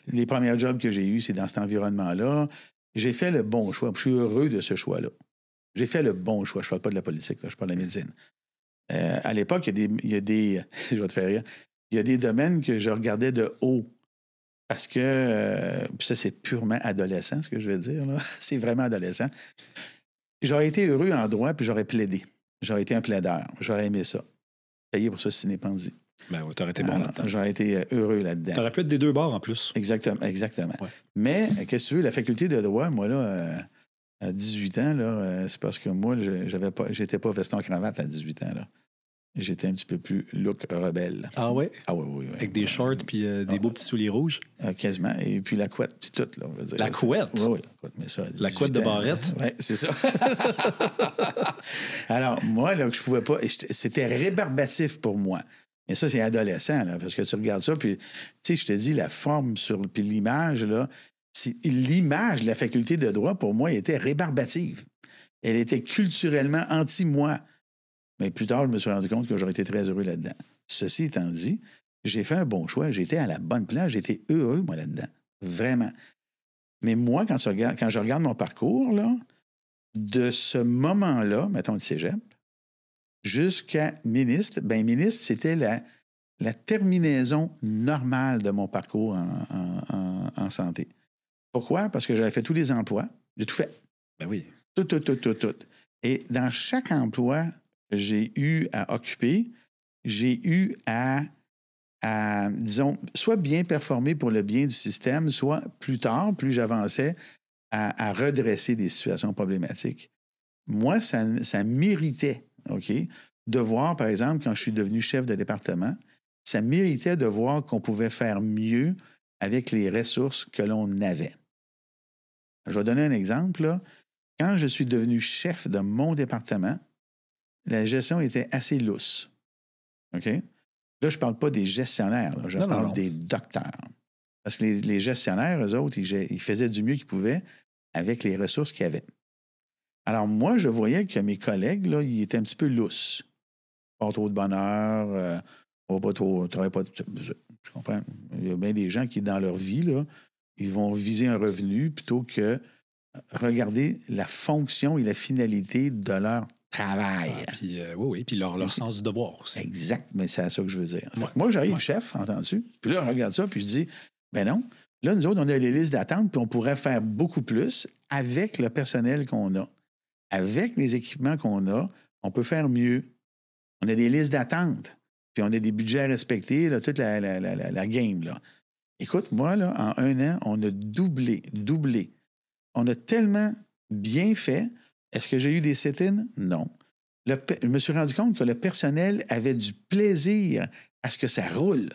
Les premiers jobs que j'ai eus, c'est dans cet environnement-là. J'ai fait le bon choix. Je suis heureux de ce choix-là. J'ai fait le bon choix. Je ne parle pas de la politique, là, je parle de la médecine. À l'époque, il y a des je vais te faire rire. Il y a des domaines que je regardais de haut. Parce que, ça, c'est purement adolescent, ce que je veux dire. Là. C'est vraiment adolescent. J'aurais été heureux en droit, puis j'aurais plaidé. J'aurais été un plaideur. J'aurais aimé ça. Payé pour ça, ciné-pandie. Ben oui, t'aurais été bon là-dedans. J'aurais été heureux là-dedans. T'aurais pu être des deux bords en plus. Exactement. Ouais. Mais, qu'est-ce que tu veux, la faculté de droit, moi, là, à 18 ans, là, c'est parce que moi, j'étais pas veston-cravate à 18 ans. Là. j'étais un petit peu plus look rebelle. Ah ouais? Ah oui. Avec des shorts puis des beaux petits souliers rouges? Quasiment. Et puis la couette, puis tout. Là, on va dire. La couette? Oui, la couette, mais ça. La couette de Barrette? Oui, c'est ça. Alors, moi, là, je pouvais pas. C'était rébarbatif pour moi. Mais ça, c'est adolescent, là, parce que tu regardes ça, puis, tu sais, je te dis, la forme puis l'image, là, l'image de la faculté de droit, pour moi, était rébarbative. Elle était culturellement anti-moi. Mais plus tard, je me suis rendu compte que j'aurais été très heureux là-dedans. Ceci étant dit, j'ai fait un bon choix. J'étais à la bonne place. J'étais heureux, moi, là-dedans. Vraiment. Mais moi, quand je regarde mon parcours, là, de ce moment-là, mettons le cégep, jusqu'à ministre, bien, ministre, c'était la terminaison normale de mon parcours en santé. Pourquoi? Parce que j'avais fait tous les emplois. J'ai tout fait. Ben oui. Tout. Et dans chaque emploi que j'ai eu à occuper, j'ai eu à, disons, soit bien performer pour le bien du système, soit plus tard, plus j'avançais, à redresser des situations problématiques. Moi, ça méritait, OK, de voir, par exemple, quand je suis devenu chef de département, ça méritait de voir qu'on pouvait faire mieux avec les ressources que l'on avait. Je vais donner un exemple, là. Quand je suis devenu chef de mon département, la gestion était assez lousse. OK? Là, je ne parle pas des gestionnaires, là, je parle des docteurs. Parce que les gestionnaires, eux autres, ils faisaient du mieux qu'ils pouvaient avec les ressources qu'ils avaient. Alors, moi, je voyais que mes collègues, là, ils étaient un petit peu lousses. Pas trop de bonheur, pas trop. Je comprends. Il y a bien des gens qui, dans leur vie, là, ils vont viser un revenu plutôt que regarder la fonction et la finalité de leur travail. Oui, puis leur sens du devoir aussi. Exact, mais c'est à ça que je veux dire. Moi, j'arrive chef, entends-tu? Puis là, je regarde ça, puis je dis, ben non, là, nous autres, on a les listes d'attente, puis on pourrait faire beaucoup plus avec le personnel qu'on a. Avec les équipements qu'on a, on peut faire mieux. On a des listes d'attente, puis on a des budgets à respecter, là, toute la game, là. Écoute, moi, là, en 1 an, on a doublé. On a tellement bien fait. Est-ce que j'ai eu des sit-ins? Non. Je me suis rendu compte que le personnel avait du plaisir à ce que ça roule.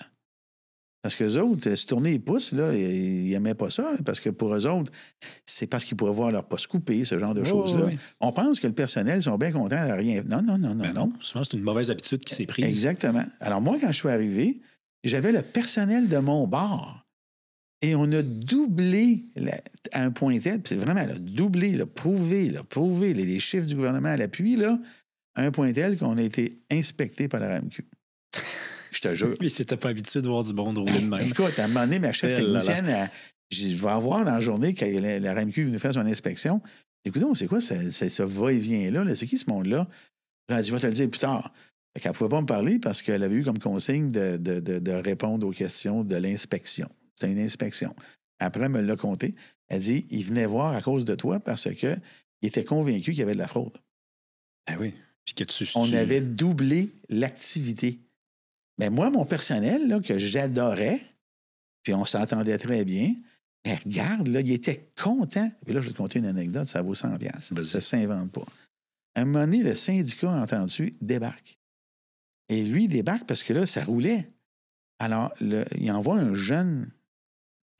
Parce qu'eux autres, se tourner les pouces, là, ils n'aimaient pas ça. Parce que pour eux autres, c'est parce qu'ils pourraient voir leur poste coupé, ce genre de choses-là. Oui. On pense que le personnel sont bien contents de rien. Non. Souvent, c'est une mauvaise habitude qui s'est prise. Exactement. Alors moi, quand je suis arrivé, j'avais le personnel de mon bar. Et on a doublé à un point tel, c'est vraiment doublé, prouvé, les chiffres du gouvernement à l'appui, là, à un point tel qu'on a été inspecté par la RAMQ. Je te jure. Mais c'était pas habitué de voir du bon de rouler de même. Écoute, à un moment donné, ma chef technicienne, je vais avoir dans la journée, quand la RAMQ est venue faire son inspection, écoute, c'est quoi ce va-et-vient-là? Là? C'est qui ce monde-là? Elle a dit, je vais te le dire plus tard. Elle ne pouvait pas me parler parce qu'elle avait eu comme consigne de répondre aux questions de l'inspection. C'était une inspection. Après, elle me l'a compté. Elle dit, il venait voir à cause de toi parce qu'il était convaincu qu'il y avait de la fraude. Ben oui. Puis on avait doublé l'activité. Mais moi, mon personnel, là, que j'adorais, puis on s'entendait très bien, mais regarde, là, il était content. Puis là, je vais te conter une anecdote, ça vaut 100$. Ça ne s'invente pas. À un moment donné, le syndicat, entendu, débarque. Et lui, il débarque parce que là, ça roulait. Alors, il envoie un jeune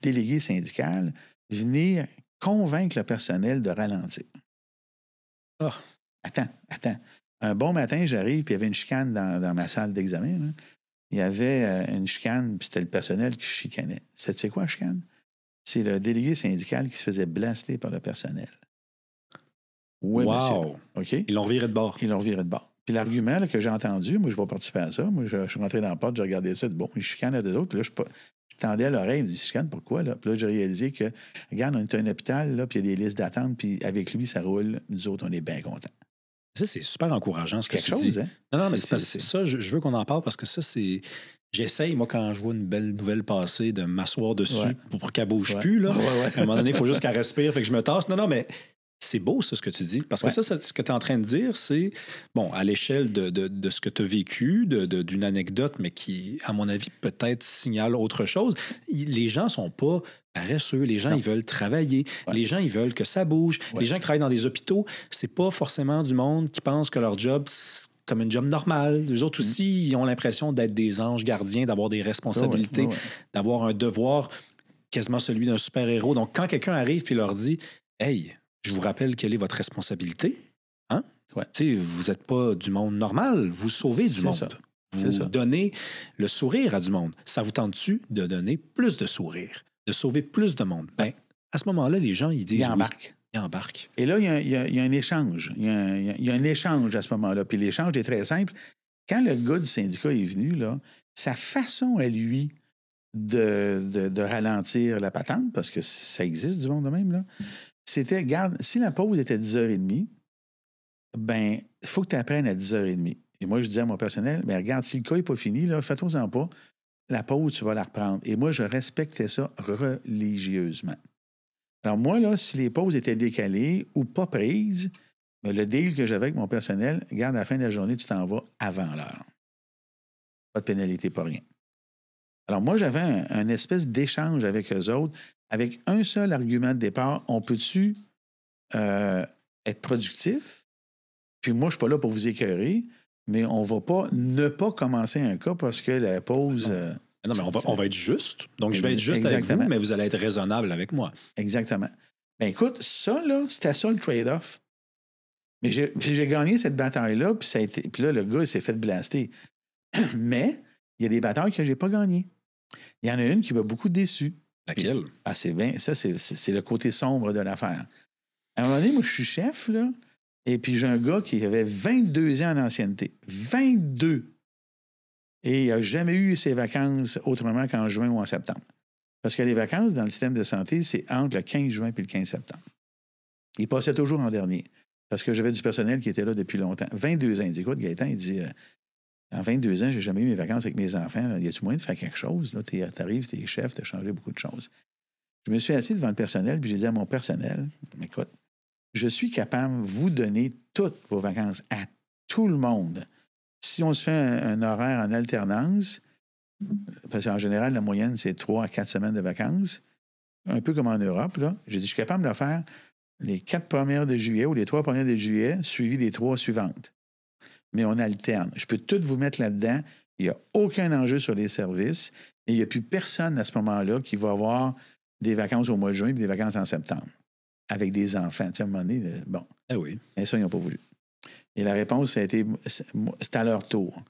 délégué syndical venir convaincre le personnel de ralentir. Oh. Attends. Un bon matin, j'arrive, puis il y avait une chicane dans ma salle d'examen. Là. Il y avait une chicane, puis c'était le personnel qui chicanait. C'est quoi, la chicane? C'est le délégué syndical qui se faisait blaster par le personnel. Oui, monsieur. OK? Ils l'ont viré de bord. Puis l'argument là, que j'ai entendu, moi, je n'ai pas participé à ça. Moi, je suis rentré dans la porte, j'ai regardé ça, bon, il chicane à deux autres, puis là, je tendais à l'oreille, il me dit, chicane, pourquoi? Là? Puis là, j'ai réalisé que, regarde, on est un hôpital, là, puis il y a des listes d'attente, puis avec lui, ça roule. Nous autres, on est bien contents. Ça, c'est super encourageant, ce que tu dis. Hein? Non, mais c'est ça, je veux qu'on en parle parce que ça, c'est... J'essaye, moi, quand je vois une belle nouvelle passer, de m'asseoir dessus pour qu'elle bouge plus, là. À un moment donné, il faut juste qu'elle respire, fait que je me tasse. Non, mais c'est beau, ça, ce que tu dis. Parce que ça, ce que tu es en train de dire, c'est, bon, à l'échelle de ce que tu as vécu, d'une anecdote, mais qui, à mon avis, peut-être signale autre chose. Les gens sont pas paresseux. Les gens, ils veulent travailler. Les gens, ils veulent que ça bouge. Les gens qui travaillent dans des hôpitaux, c'est pas forcément du monde qui pense que leur job, comme une job normale. Les autres aussi, ils ont l'impression d'être des anges gardiens, d'avoir des responsabilités, d'avoir un devoir quasiment celui d'un super-héros. Donc, quand quelqu'un arrive et leur dit « Hey, je vous rappelle quelle est votre responsabilité. Hein? Ouais. Vous n'êtes pas du monde normal, vous sauvez du monde. Ça. Vous donnez le sourire à du monde. Ça vous tente-tu de donner plus de sourire, de sauver plus de monde? Ben, à ce moment-là, les gens, ils disent ils embarquent. Ils embarquent. Et là, il y a un échange. Il y a un échange à ce moment-là. Puis l'échange est très simple. Quand le gars du syndicat est venu, là, sa façon à lui de ralentir la patente, parce que ça existe du monde de même, là, c'était, regarde, si la pause était 10h30, ben, il faut que tu apprennes à 10h30. Et moi, je disais à mon personnel, ben, regarde, si le cas n'est pas fini, là, fais-toi-en pas. La pause, tu vas la reprendre. Et moi, je respectais ça religieusement. Alors, moi, là, si les pauses étaient décalées ou pas prises, ben, le deal que j'avais avec mon personnel, regarde, à la fin de la journée, tu t'en vas avant l'heure. Pas de pénalité, pas rien. Alors, moi, j'avais un espèce d'échange avec eux autres, avec un seul argument de départ. On peut-tu être productif? Puis moi, je ne suis pas là pour vous écœurer, mais on ne va pas ne pas commencer un cas parce que la pause... Non, mais on va être juste. Donc, je vais être juste avec vous, mais vous allez être raisonnable avec moi. Exactement. Bien, écoute, ça, là, c'était ça le trade-off. Mais j'ai gagné cette bataille-là, puis là, le gars, il s'est fait blaster. Mais il y a des batailles que je n'ai pas gagnées. Il y en a une qui m'a beaucoup déçu. Laquelle? Ah, c'est bien. Ça, c'est le côté sombre de l'affaire. À un moment donné, moi, je suis chef, là, et puis j'ai un gars qui avait 22 ans d'ancienneté. 22! Et il n'a jamais eu ses vacances autrement qu'en juin ou en septembre. Parce que les vacances, dans le système de santé, c'est entre le 15 juin et le 15 septembre. Il passait toujours en dernier. Parce que j'avais du personnel qui était là depuis longtemps. 22 ans. Il dit, écoute, Gaëtan, il dit, en 22 ans, j'ai jamais eu mes vacances avec mes enfants. Là. Y a-tu moyen de faire quelque chose? Là, t'arrives, t'es chef, t'as changé beaucoup de choses. Je me suis assis devant le personnel, puis j'ai dit à mon personnel, écoute, je suis capable de vous donner toutes vos vacances à tout le monde. Si on se fait un horaire en alternance, parce qu'en général, la moyenne, c'est 3 à 4 semaines de vacances, un peu comme en Europe, là, j'ai dit, je suis capable de le faire les 4 premières de juillet ou les 3 premières de juillet, suivies des 3 suivantes. Mais on alterne. Je peux tout vous mettre là-dedans. Il n'y a aucun enjeu sur les services. Et il n'y a plus personne à ce moment-là qui va avoir des vacances au mois de juin et des vacances en septembre avec des enfants. Tu sais, à un moment donné, bon. Ah oui. Mais ça, ils n'ont pas voulu. Et la réponse, ça a été, c'est à leur tour.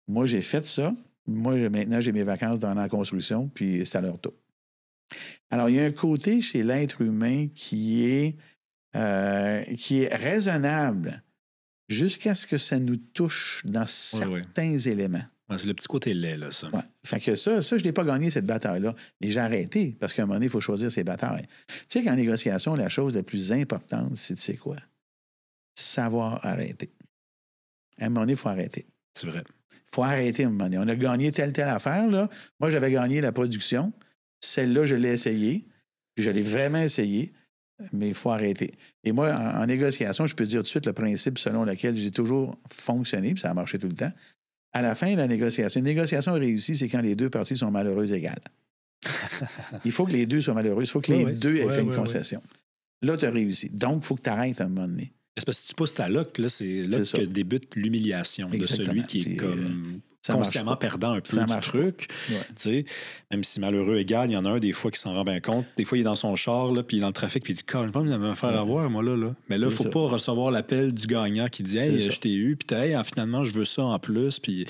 Moi, j'ai fait ça. Moi, maintenant, j'ai mes vacances dans la construction, puis c'est à leur tour. Alors, il y a un côté chez l'être humain qui est raisonnable jusqu'à ce que ça nous touche dans certains éléments. Ouais, c'est le petit côté laid, là, ça. Ouais. Fait que ça, je n'ai pas gagné cette bataille-là. Mais j'ai arrêté, parce qu'à un moment donné, il faut choisir ses batailles. Tu sais qu'en négociation, la chose la plus importante, c'est, tu sais quoi? Savoir arrêter. À un moment donné, il faut arrêter. C'est vrai. Il faut arrêter à un moment donné. On a gagné telle affaire, là. Moi, j'avais gagné la production. Celle-là, je l'ai essayée. Puis je l'ai vraiment essayée. Mais il faut arrêter. Et moi, en négociation, je peux dire tout de suite le principe selon lequel j'ai toujours fonctionné, puis ça a marché tout le temps. À la fin de la négociation, une négociation réussie, c'est quand les deux parties sont malheureuses égales. Il faut que les deux soient malheureux. Il faut que les deux aient fait une concession. Là, tu as réussi. Donc, il faut que tu arrêtes à un moment donné. C'est parce que si tu pousses ta loc, là, c'est là que débute l'humiliation de celui qui est comme consciemment perdant un peu du truc. Ouais. Même si malheureux égal, il y en a un des fois qui s'en rend bien compte. Des fois, il est dans son char, là, puis il est dans le trafic, puis il dit « Je ne peux pas me faire avoir, moi, là. » Mais là, il ne faut pas recevoir l'appel du gagnant qui dit « Hey, je t'ai eu, puis hey, finalement, je veux ça en plus. » Puis...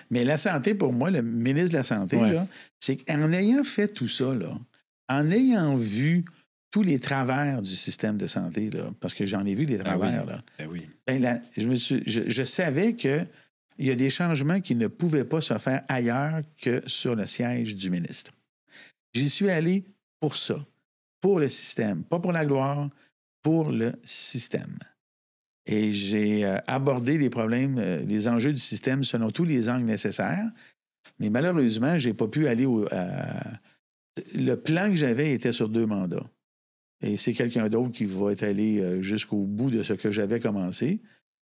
Mais la santé, pour moi, le ministre de la Santé, là, c'est qu'en ayant fait tout ça, là, en ayant vu tous les travers du système de santé, là, parce que j'en ai vu des travers, là. Ben là, je savais qu'il y a des changements qui ne pouvaient pas se faire ailleurs que sur le siège du ministre. J'y suis allé pour ça, pour le système, pas pour la gloire, pour le système. Et j'ai abordé les problèmes, les enjeux du système selon tous les angles nécessaires, mais malheureusement, je n'ai pas pu aller le plan que j'avais était sur 2 mandats. Et c'est quelqu'un d'autre qui va être allé jusqu'au bout de ce que j'avais commencé,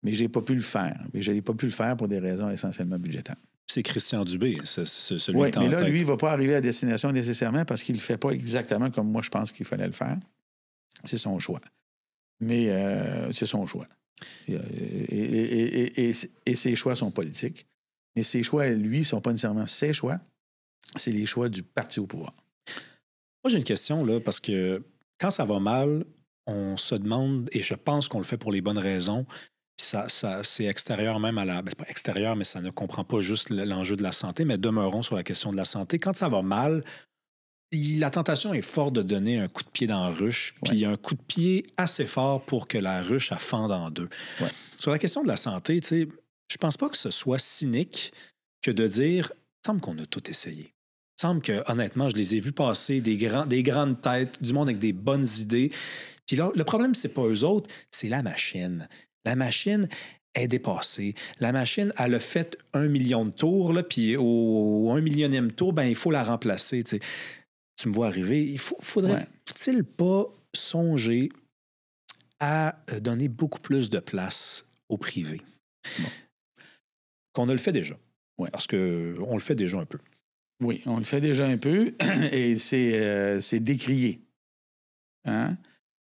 mais je n'ai pas pu le faire. Mais je n'ai pas pu le faire pour des raisons essentiellement budgétaires. C'est Christian Dubé, celui oui, mais là, lui, il ne va pas arriver à destination nécessairement parce qu'il ne le fait pas exactement comme moi, je pense qu'il fallait le faire. C'est son choix. Mais c'est son choix. Et ses choix sont politiques. Mais ses choix, lui, ne sont pas nécessairement ses choix. C'est les choix du parti au pouvoir. Moi, j'ai une question, là, parce que quand ça va mal, on se demande, et je pense qu'on le fait pour les bonnes raisons, puis c'est extérieur même à la... Ben, c'est pas extérieur, mais ça ne comprend pas juste l'enjeu de la santé, mais demeurons sur la question de la santé. Quand ça va mal, la tentation est forte de donner un coup de pied dans la ruche, puis un coup de pied assez fort pour que la ruche, elle fende en deux. Ouais. Sur la question de la santé, tu sais, je pense pas que ce soit cynique que de dire, il semble qu'on a tout essayé. Il semble que, honnêtement, je les ai vus passer, des grandes têtes, du monde avec des bonnes idées. Puis là, le problème, c'est pas eux autres, c'est la machine. La machine est dépassée. La machine, elle a fait 1 million de tours, là, puis au 1 millionième tour, ben, il faut la remplacer. Tu sais. Tu me vois arriver. Il faudrait-il pas songer à donner beaucoup plus de place au privé? Bon. Qu'on ne le fait déjà. Ouais. Parce qu'on le fait déjà un peu. Oui, on le fait déjà un peu et c'est décrié. Hein?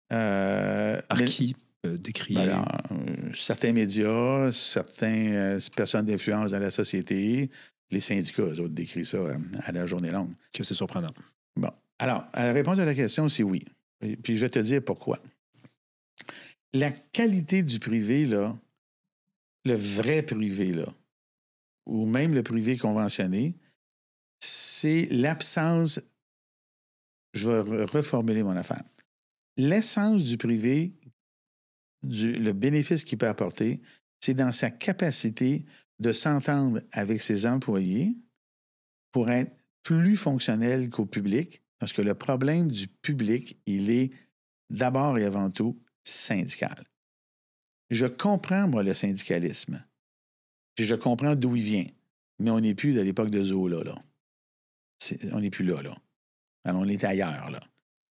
Par qui décrié? Certains médias, certaines personnes d'influence dans la société, les syndicats, eux autres, décrivent ça à la journée longue. Que c'est surprenant. Bon. Alors, la réponse à la question, c'est oui. Puis je vais te dire pourquoi. La qualité du privé, là, le vrai privé, là, ou même le privé conventionné, c'est l'absence... Je vais reformuler mon affaire. L'essence du privé, le bénéfice qu'il peut apporter, c'est dans sa capacité de s'entendre avec ses employés pour être plus fonctionnel qu'au public, parce que le problème du public, il est d'abord et avant tout syndical. Je comprends, moi, le syndicalisme. Puis je comprends d'où il vient. Mais on n'est plus de l'époque de Zola, là. On n'est plus là. Alors, on est ailleurs, là.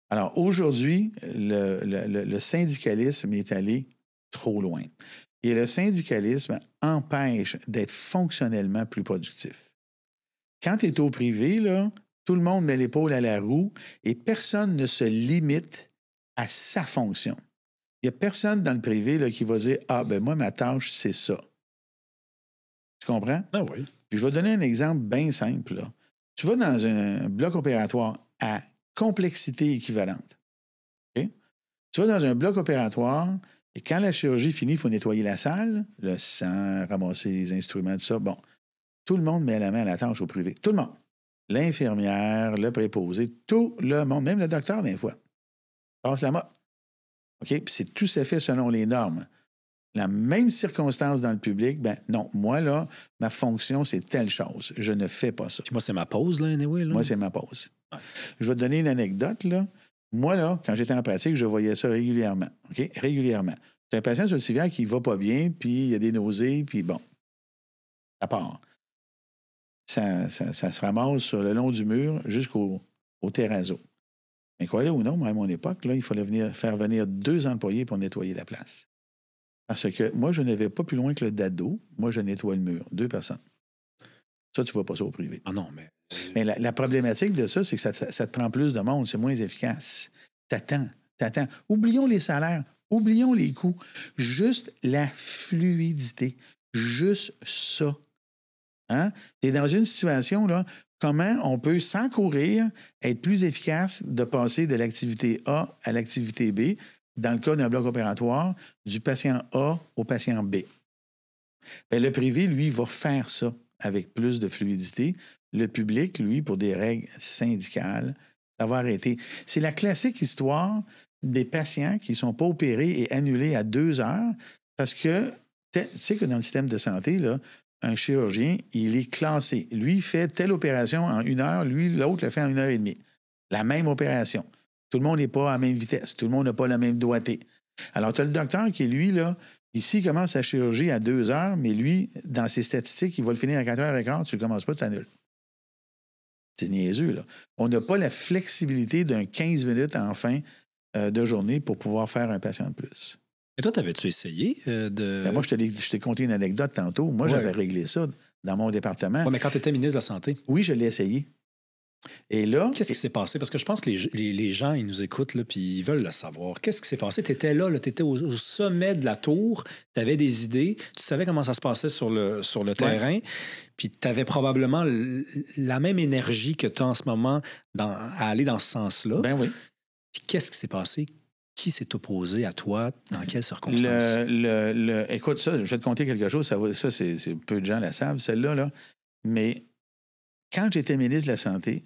Alors, aujourd'hui, le syndicalisme est allé trop loin. Et le syndicalisme empêche d'être fonctionnellement plus productif. Quand tu es au privé, là, tout le monde met l'épaule à la roue et personne ne se limite à sa fonction. Il n'y a personne dans le privé là, qui va dire « Ah, ben moi, ma tâche, c'est ça. » Tu comprends? Ah oui. Puis je vais donner un exemple bien simple. Là. Tu vas dans un bloc opératoire à complexité équivalente. Okay? Tu vas dans un bloc opératoire et quand la chirurgie finit, il faut nettoyer la salle, le sang, ramasser les instruments, tout ça. Bon, tout le monde met la main à la tâche au privé. Tout le monde. L'infirmière, le préposé, tout le monde, même le docteur, des fois. Passe la mop. OK? Puis c'est tout à fait selon les normes. La même circonstance dans le public, ben non, moi, là, ma fonction, c'est telle chose. Je ne fais pas ça. Puis moi, c'est ma pause, là, anyway, là. Moi, c'est ma pause. Ouais. Je vais te donner une anecdote, là. Moi, là, quand j'étais en pratique, je voyais ça régulièrement. OK? Régulièrement. C'est un patient sur le civière qui ne va pas bien, puis il y a des nausées, puis bon, ça part. Ça se ramasse sur le long du mur jusqu'au terrazzo. Mais croyez-le ou non, moi, à mon époque, là, il fallait faire venir 2 employés pour nettoyer la place. Parce que moi, je ne vais pas plus loin que le dado. Moi, je nettoie le mur. 2 personnes. Ça, tu ne vas pas ça au privé. Ah non, mais... Mais la problématique de ça, c'est que ça te prend plus de monde. C'est moins efficace. T'attends. Oublions les salaires. Oublions les coûts. Juste la fluidité. Juste ça. Hein? Tu es dans une situation, là, comment on peut, sans courir, être plus efficace de passer de l'activité A à l'activité B, dans le cas d'un bloc opératoire, du patient A au patient B. Bien, le privé, lui, va faire ça avec plus de fluidité. Le public, lui, pour des règles syndicales, ça va arrêter. C'est la classique histoire des patients qui ne sont pas opérés et annulés à 2 heures parce que, tu sais que dans le système de santé, là, un chirurgien, il est classé. Lui, il fait telle opération en 1 heure, lui, l'autre le fait en 1h30. La même opération. Tout le monde n'est pas à la même vitesse. Tout le monde n'a pas la même doigté. Alors, tu as le docteur qui, lui, là, ici, commence sa chirurgie à 2 heures, mais lui, dans ses statistiques, il va le finir à 4h15, tu ne commences pas, tu annules. C'est niaiseux, là. On n'a pas la flexibilité d'un 15 minutes en fin de journée pour pouvoir faire un patient de plus. Et toi, t'avais-tu essayé de... Ben moi, je t'ai conté une anecdote tantôt. Moi, j'avais réglé ça dans mon département. Oui, mais quand tu étais ministre de la Santé. Oui, je l'ai essayé. Et là... Qu'est-ce qui s'est passé? Parce que je pense que les gens, ils nous écoutent, là, puis ils veulent le savoir. Qu'est-ce qui s'est passé? Tu étais là, tu étais au sommet de la tour, tu avais des idées, tu savais comment ça se passait sur le terrain, puis tu avais probablement la même énergie que tu as en ce moment à aller dans ce sens-là. Ben oui. Puis qu'est-ce qui s'est passé? Qui s'est opposé à toi? Dans quelles circonstances? Écoute, ça, je vais te conter quelque chose. Ça c'est peu de gens la savent, celle-là. Là. Mais quand j'étais ministre de la Santé,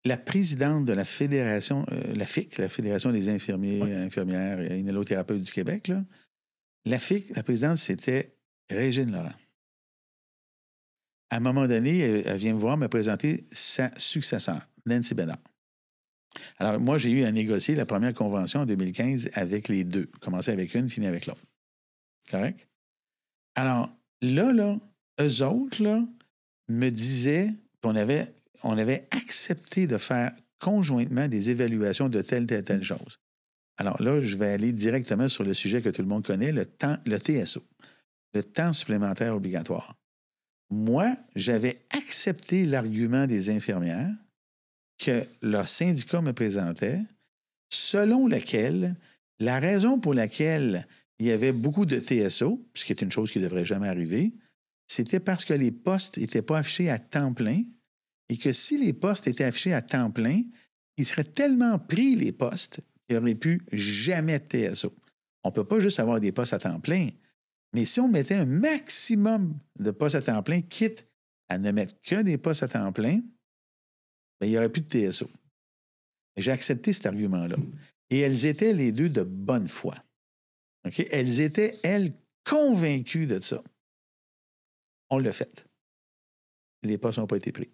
la présidente de la Fédération, la FIC, la Fédération des infirmiers, infirmières et inhalothérapeutes du Québec, là, la FIC, la présidente, c'était Régine Laurent. À un moment donné, elle vient me voir me présenter sa successeur, Nancy Bédard. Alors, moi, j'ai eu à négocier la première convention en 2015 avec les deux. Commencer avec une, finir avec l'autre. Correct? Alors, là, eux autres, là, me disaient qu'on avait accepté de faire conjointement des évaluations de telle chose. Alors là, je vais aller directement sur le sujet que tout le monde connaît, le TSO, le temps supplémentaire obligatoire. Moi, j'avais accepté l'argument des infirmières que leur syndicat me présentait, selon lequel la raison pour laquelle il y avait beaucoup de TSO, ce qui est une chose qui ne devrait jamais arriver, c'était parce que les postes n'étaient pas affichés à temps plein et que si les postes étaient affichés à temps plein, ils seraient tellement pris, les postes, qu'il n'y aurait plus jamais de TSO. On ne peut pas juste avoir des postes à temps plein, mais si on mettait un maximum de postes à temps plein, quitte à ne mettre que des postes à temps plein, bien, il n'y aurait plus de TSO. J'ai accepté cet argument-là. Et elles étaient les deux de bonne foi. Okay? Elles étaient, elles, convaincues de ça. On l'a fait. Les postes n'ont pas été pris.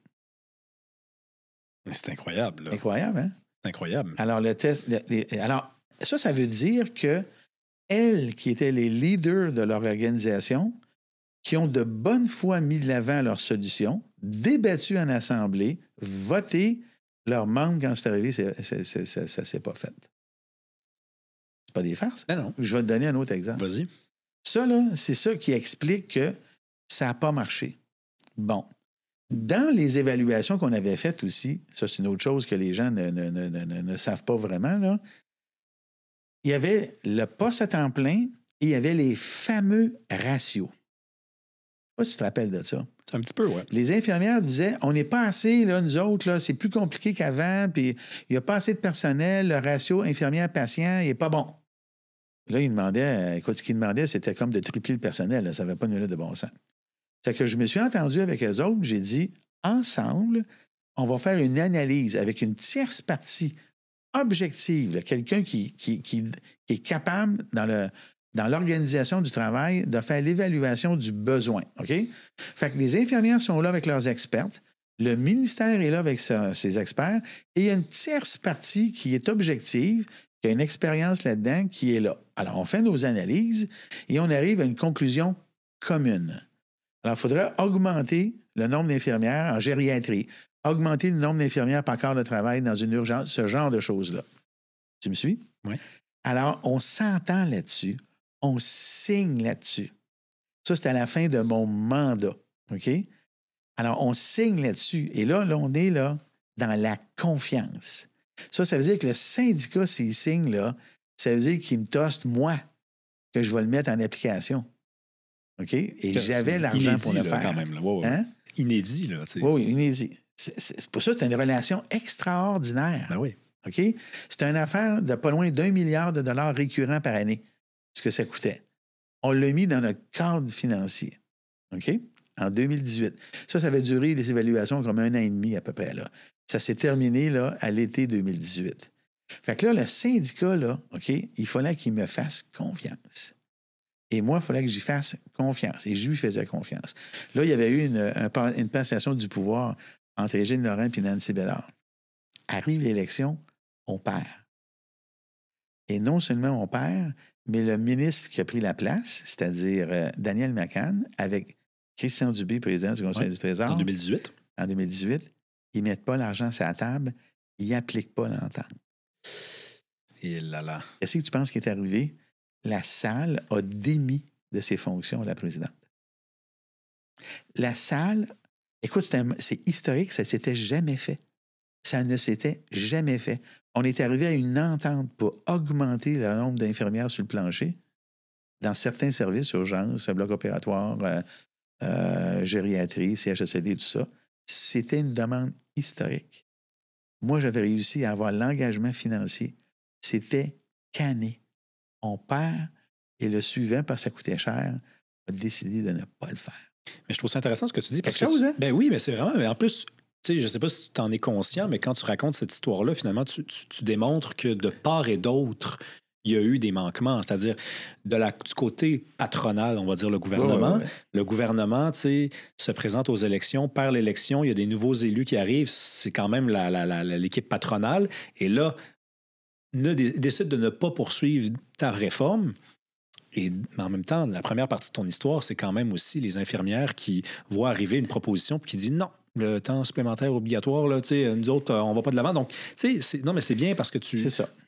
C'est incroyable. Là. Incroyable, hein? C'est incroyable. Alors, alors, ça veut dire que elles, qui étaient les leaders de leur organisation, qui ont de bonne foi mis de l'avant leurs solutions, débattu en assemblée, voté, leurs membres, quand c'est arrivé, ça ne s'est pas fait. C'est pas des farces? Non. Je vais te donner un autre exemple. Vas-y. Ça, là, c'est ça qui explique que ça n'a pas marché. Bon. Dans les évaluations qu'on avait faites aussi, ça, c'est une autre chose que les gens ne savent pas vraiment, là, il y avait le poste à temps plein et il y avait les fameux ratios. Je ne sais pas si tu te rappelles de ça. Un petit peu, oui. Les infirmières disaient, on n'est pas assez, là, nous autres, là, c'est plus compliqué qu'avant, puis il n'y a pas assez de personnel, le ratio infirmière-patient n'est pas bon. Là, ils demandaient, écoute, ce qu'ils demandaient, c'était comme de tripler le personnel, là, ça n'avait pas une minute de bon sens. C'est que je me suis entendu avec eux autres, j'ai dit, ensemble, on va faire une analyse avec une tierce partie objective, là, quelqu'un qui est capable dans l'organisation du travail de faire l'évaluation du besoin. OK? Fait que les infirmières sont là avec leurs expertes, le ministère est là avec ses experts, et il y a une tierce partie qui est objective, qui a une expérience là-dedans, qui est là. Alors, on fait nos analyses et on arrive à une conclusion commune. Alors, il faudrait augmenter le nombre d'infirmières en gériatrie, augmenter le nombre d'infirmières par quart de travail dans une urgence, ce genre de choses-là. Tu me suis? Oui. Alors, on s'entend là-dessus. On signe là-dessus. Ça, c'était à la fin de mon mandat. OK? Alors, on signe là-dessus. Et là, on est là dans la confiance. Ça veut dire que le syndicat, s'il signe là, ça veut dire qu'il me toste, moi, que je vais le mettre en application. OK? Et j'avais l'argent pour le faire. Quand même, là. Wow. Hein? Inédit, là. Tu sais. Oui, inédit. C'est pour ça que c'est une relation extraordinaire. Ben oui. OK? C'est une affaire de pas loin d'1 milliard de dollars récurrents par année, ce que ça coûtait. On l'a mis dans notre cadre financier. OK? En 2018. Ça avait duré les évaluations comme 1 an et demi à peu près. Là. Ça s'est terminé là, à l'été 2018. Fait que là, le syndicat, là, OK, il fallait qu'il me fasse confiance. Et moi, il fallait que j'y fasse confiance. Et je lui faisais confiance. Là, il y avait eu une passation du pouvoir entre Régine Laurent et Nancy Bédard. Arrive l'élection, on perd. Et non seulement on perd, mais le ministre qui a pris la place, c'est-à-dire Daniel McCann, avec Christian Dubé, président du Conseil du Trésor. En 2018. En 2018, ils ne mettent pas l'argent sur la table, ils n'appliquent pas l'entente. Et là là. Qu'est-ce que tu penses qui est arrivé? La salle a démis de ses fonctions la présidente. La salle Écoute, c'est historique, ça ne s'était jamais fait. Ça ne s'était jamais fait. On est arrivé à une entente pour augmenter le nombre d'infirmières sur le plancher dans certains services, urgences, bloc opératoire, gériatrie, CHSLD, tout ça. C'était une demande historique. Moi, j'avais réussi à avoir l'engagement financier. C'était canné. On perd et le suivant, parce que ça coûtait cher, a décidé de ne pas le faire. Mais je trouve ça intéressant ce que tu dis. Quelque chose, hein? Ben oui, mais c'est vraiment... Mais en plus, tu sais, je ne sais pas si tu en es conscient, mais quand tu racontes cette histoire-là, finalement, tu démontres que de part et d'autre, il y a eu des manquements. C'est-à-dire, du côté patronal, on va dire le gouvernement. Ouais. Le gouvernement, tu sais, se présente aux élections, perd l'élection, il y a des nouveaux élus qui arrivent. C'est quand même l'équipe patronale. Et là, décide de ne pas poursuivre ta réforme. Et en même temps, la première partie de ton histoire, c'est quand même aussi les infirmières qui voient arriver une proposition et qui disent non, le temps supplémentaire obligatoire, là, nous autres, on va pas de l'avant. Donc, non, mais c'est bien parce que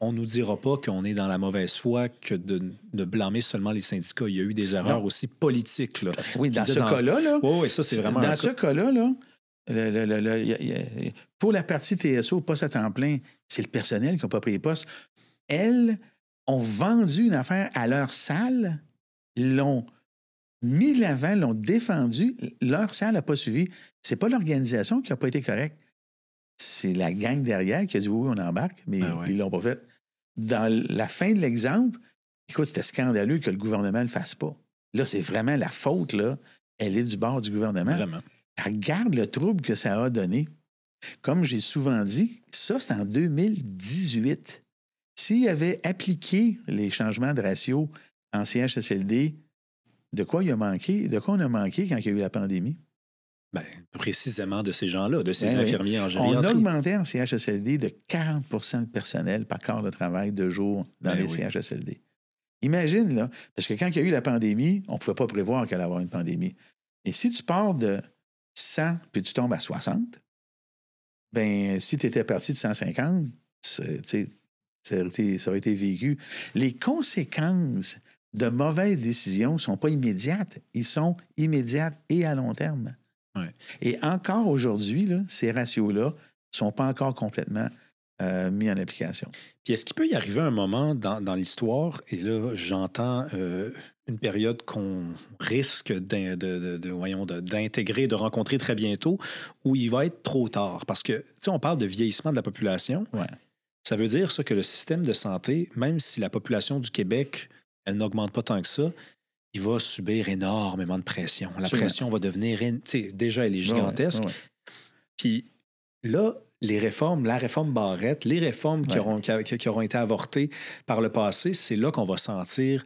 on nous dira pas qu'on est dans la mauvaise foi que de blâmer seulement les syndicats. Il y a eu des erreurs aussi politiques. Là. Oui, dans ce cas-là, là. Oui, ça, c'est vraiment. Dans ce cas-là, là, pour la partie TSO, poste à temps plein, c'est le personnel qui n'a pas pris les postes. Elles ont vendu une affaire à leur salle, l'ont mis de l'avant, l'ont défendu. Leur salle n'a pas suivi. C'est pas l'organisation qui n'a pas été correcte. C'est la gang derrière qui a dit oui, on embarque, mais ils ne l'ont pas fait. Dans la fin de l'exemple, écoute, c'était scandaleux que le gouvernement ne le fasse pas. Là, c'est vraiment la faute, là. Elle est du bord du gouvernement. Vraiment. Regarde le trouble que ça a donné. Comme j'ai souvent dit, ça, c'est en 2018. S'il avait appliqué les changements de ratio en CHSLD, de quoi on a manqué quand il y a eu la pandémie? Bien, précisément de ces gens-là, de ces infirmiers en gériatrie. On a augmenté en CHSLD de 40 % de personnel par corps de travail de jour dans les CHSLD. Imagine, là, parce que quand il y a eu la pandémie, on ne pouvait pas prévoir qu'il allait y avoir une pandémie. Et si tu pars de 100 puis tu tombes à 60, bien, si tu étais parti de 150, ça aurait été vécu. Les conséquences de mauvaises décisions ne sont pas immédiates. Ils sont immédiates et à long terme. Ouais. Et encore aujourd'hui, là, ces ratios-là ne sont pas encore complètement mis en application. Puis est-ce qu'il peut y arriver un moment dans l'histoire, et là, j'entends une période qu'on risque d'intégrer, de rencontrer très bientôt, où il va être trop tard? Parce que, tu sais, on parle de vieillissement de la population. Ouais. Ça veut dire ça que le système de santé, même si la population du Québec, elle n'augmente pas tant que ça, il va subir énormément de pression. La pression va devenir... Déjà, elle est gigantesque. Ouais. Puis là, la réforme Barrette, les réformes qui auront été avortées par le passé, c'est là qu'on va sentir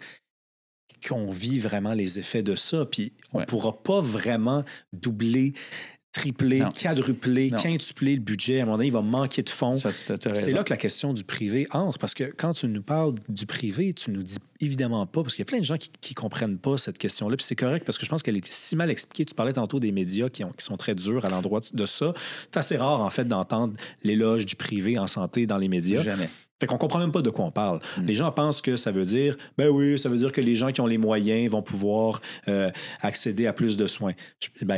qu'on vit vraiment les effets de ça. Puis on ne pourra pas vraiment doubler, tripler, quadrupler, quintupler le budget. À un moment donné, il va manquer de fonds. C'est là que la question du privé entre. Parce que quand tu nous parles du privé, tu nous dis évidemment pas, parce qu'il y a plein de gens qui comprennent pas cette question-là. Puis c'est correct, parce que je pense qu'elle est si mal expliquée. Tu parlais tantôt des médias qui sont très durs à l'endroit de ça. C'est assez rare, en fait, d'entendre l'éloge du privé en santé dans les médias. Jamais. Fait qu'on comprend même pas de quoi on parle. Les gens pensent que ça veut dire, ça veut dire que les gens qui ont les moyens vont pouvoir accéder à plus de soins.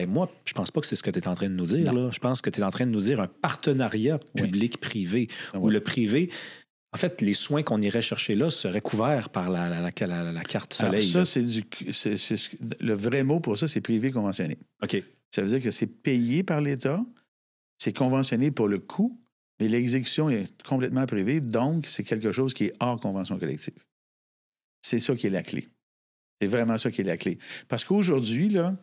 Moi, je pense pas que c'est ce que tu es en train de nous dire. Là. Je pense que tu es en train de nous dire un partenariat public-privé, où le privé, en fait, les soins qu'on irait chercher là seraient couverts par la carte soleil. Alors ça, le vrai mot pour ça, c'est privé conventionné. OK. Ça veut dire que c'est payé par l'État, c'est conventionné pour le coût, mais l'exécution est complètement privée, donc c'est quelque chose qui est hors convention collective. C'est ça qui est la clé. C'est vraiment ça qui est la clé. Parce qu'aujourd'hui, là,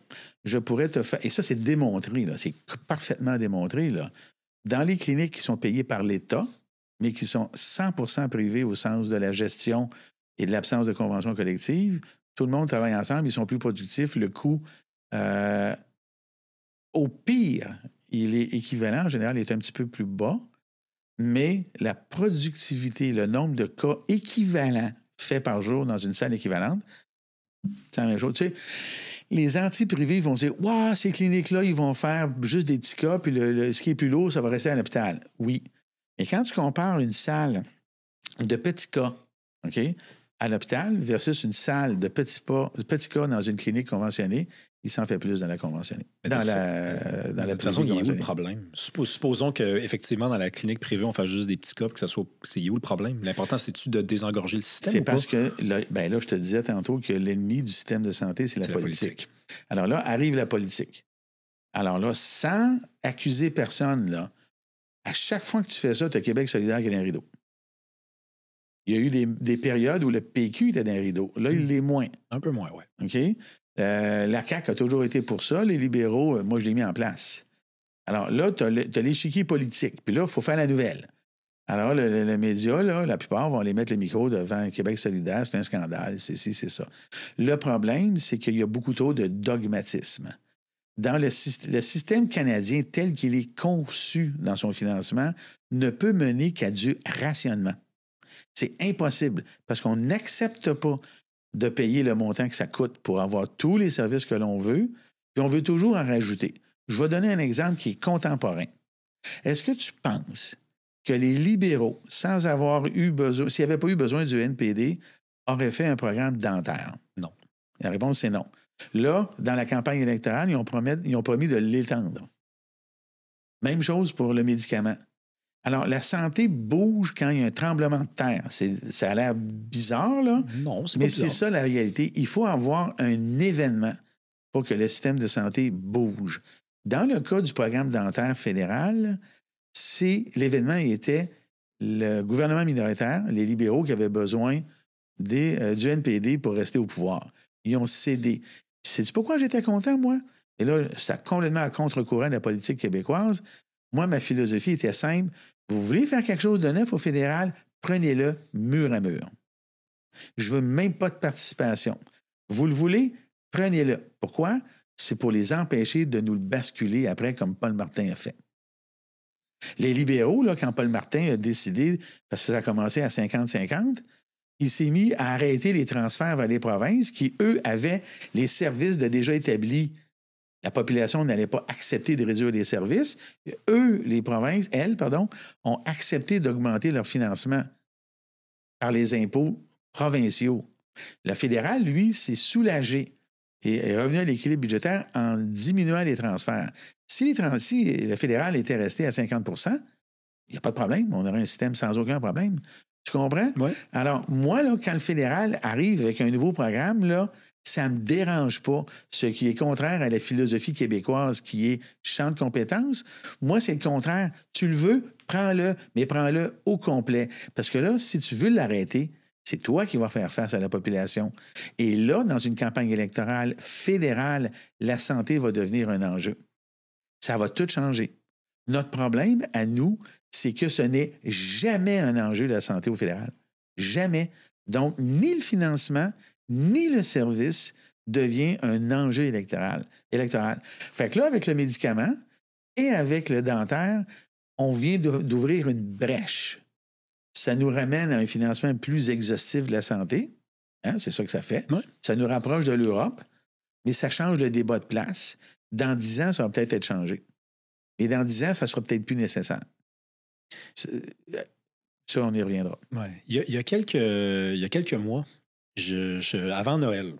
je pourrais te faire... Et ça, c'est démontré, là, c'est parfaitement démontré. Là. Dans les cliniques qui sont payées par l'État, mais qui sont 100% privées au sens de la gestion et de l'absence de convention collective, tout le monde travaille ensemble, ils sont plus productifs, le coût, au pire, il est équivalent, en général, il est un petit peu plus bas, mais la productivité, le nombre de cas équivalents faits par jour dans une salle équivalente, c'est la même chose. Tu sais, les anti-privés vont dire « Wow, ces cliniques-là, ils vont faire juste des petits cas, puis ce qui est plus lourd, ça va rester à l'hôpital. » Oui. Mais quand tu compares une salle de petits cas, OK, à l'hôpital versus une salle de petits cas dans une clinique conventionnée, il s'en fait plus dans la conventionnée. De toute façon, il est où le problème? Supposons qu'effectivement, dans la clinique privée, on fait juste des petits cas, que ça soit. C'est où le problème? L'important, c'est-tu de désengorger le système? C'est parce que, là, je te disais tantôt que l'ennemi du système de santé, c'est la politique. Alors là, arrive la politique. Alors là, sans accuser personne, là, à chaque fois que tu fais ça, tu as Québec solidaire qui est dans un rideau. Il y a eu des périodes où le PQ était dans un rideau. Là, il l'est moins. Un peu moins, oui. OK? La CAQ a toujours été pour ça. Les libéraux, moi, je l'ai mis en place. Alors là, tu as l'échiquier politique. Puis là, il faut faire la nouvelle. Alors, le média, là, la plupart vont aller mettre les micros devant Québec solidaire. C'est un scandale. C'est ça. Le problème, c'est qu'il y a beaucoup trop de dogmatisme. Dans le système canadien tel qu'il est conçu dans son financement, ne peut mener qu'à du rationnement. C'est impossible parce qu'on n'accepte pas de payer le montant que ça coûte pour avoir tous les services que l'on veut, puis on veut toujours en rajouter. Je vais donner un exemple qui est contemporain. Est-ce que tu penses que les libéraux, sans avoir eu besoin, s'ils n'avaient pas eu besoin du NPD, auraient fait un programme dentaire? Non. La réponse, c'est non. Là, dans la campagne électorale, ils ont promis de l'étendre. Même chose pour le médicament. Alors, la santé bouge quand il y a un tremblement de terre. Ça a l'air bizarre, là. Non, c'est pas bizarre. Mais c'est ça la réalité. Il faut avoir un événement pour que le système de santé bouge. Dans le cas du programme dentaire fédéral, l'événement était le gouvernement minoritaire, les libéraux qui avaient besoin du NPD pour rester au pouvoir. Ils ont cédé. Sais-tu pourquoi j'étais content, moi? Et là, c'est complètement à contre-courant de la politique québécoise. Moi, ma philosophie était simple. Vous voulez faire quelque chose de neuf au fédéral? Prenez-le mur à mur. Je veux même pas de participation. Vous le voulez? Prenez-le. Pourquoi? C'est pour les empêcher de nous le basculer après, comme Paul Martin a fait. Les libéraux, là, quand Paul Martin a décidé, parce que ça a commencé à 50-50, il s'est mis à arrêter les transferts vers les provinces qui, eux, avaient les services de déjà établis. La population n'allait pas accepter de réduire les services. Eux, les provinces, ont accepté d'augmenter leur financement par les impôts provinciaux. Le fédéral, lui, s'est soulagé et est revenu à l'équilibre budgétaire en diminuant les transferts. Si le fédéral était resté à 50 %, il n'y a pas de problème. On aurait un système sans aucun problème. Tu comprends? Oui. Alors, moi, là, quand le fédéral arrive avec un nouveau programme, là, ça ne me dérange pas, ce qui est contraire à la philosophie québécoise qui est champ de compétences. Moi, c'est le contraire. Tu le veux, prends-le, mais prends-le au complet. Parce que là, si tu veux l'arrêter, c'est toi qui vas faire face à la population. Et là, dans une campagne électorale fédérale, la santé va devenir un enjeu. Ça va tout changer. Notre problème, à nous, c'est que ce n'est jamais un enjeu de la santé au fédéral. Jamais. Donc, ni le financement, ni le service devient un enjeu électoral. Fait que là, avec le médicament et avec le dentaire, on vient d'ouvrir une brèche. Ça nous ramène à un financement plus exhaustif de la santé. Hein, c'est ça que ça fait. Oui. Ça nous rapproche de l'Europe, mais ça change le débat de place. Dans 10 ans, ça va peut-être être changé. Et dans 10 ans, ça ne sera peut-être plus nécessaire. Ça, on y reviendra. Ouais. Il y a quelques mois, avant Noël,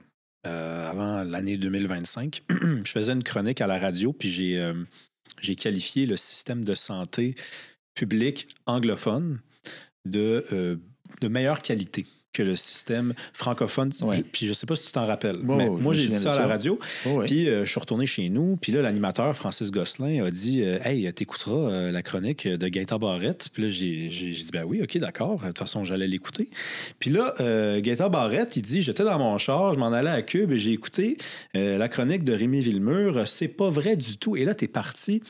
avant l'année 2025, je faisais une chronique à la radio, puis j'ai qualifié le système de santé public anglophone de meilleure qualité que le système francophone. Ouais. Puis je ne sais pas si tu t'en rappelles. Oh, mais moi, j'ai dit ça à la radio. Oh, puis je suis retourné chez nous. Puis là, l'animateur, Francis Gosselin, a dit Hey, t'écouteras la chronique de Gaëtan Barrette. Puis là, j'ai dit Ben oui, OK, d'accord. De toute façon, j'allais l'écouter. Puis là, Gaëtan Barrette, il dit J'étais dans mon char, je m'en allais à Cube et j'ai écouté la chronique de Rémi Villemur. C'est pas vrai du tout. Et là, t'es parti.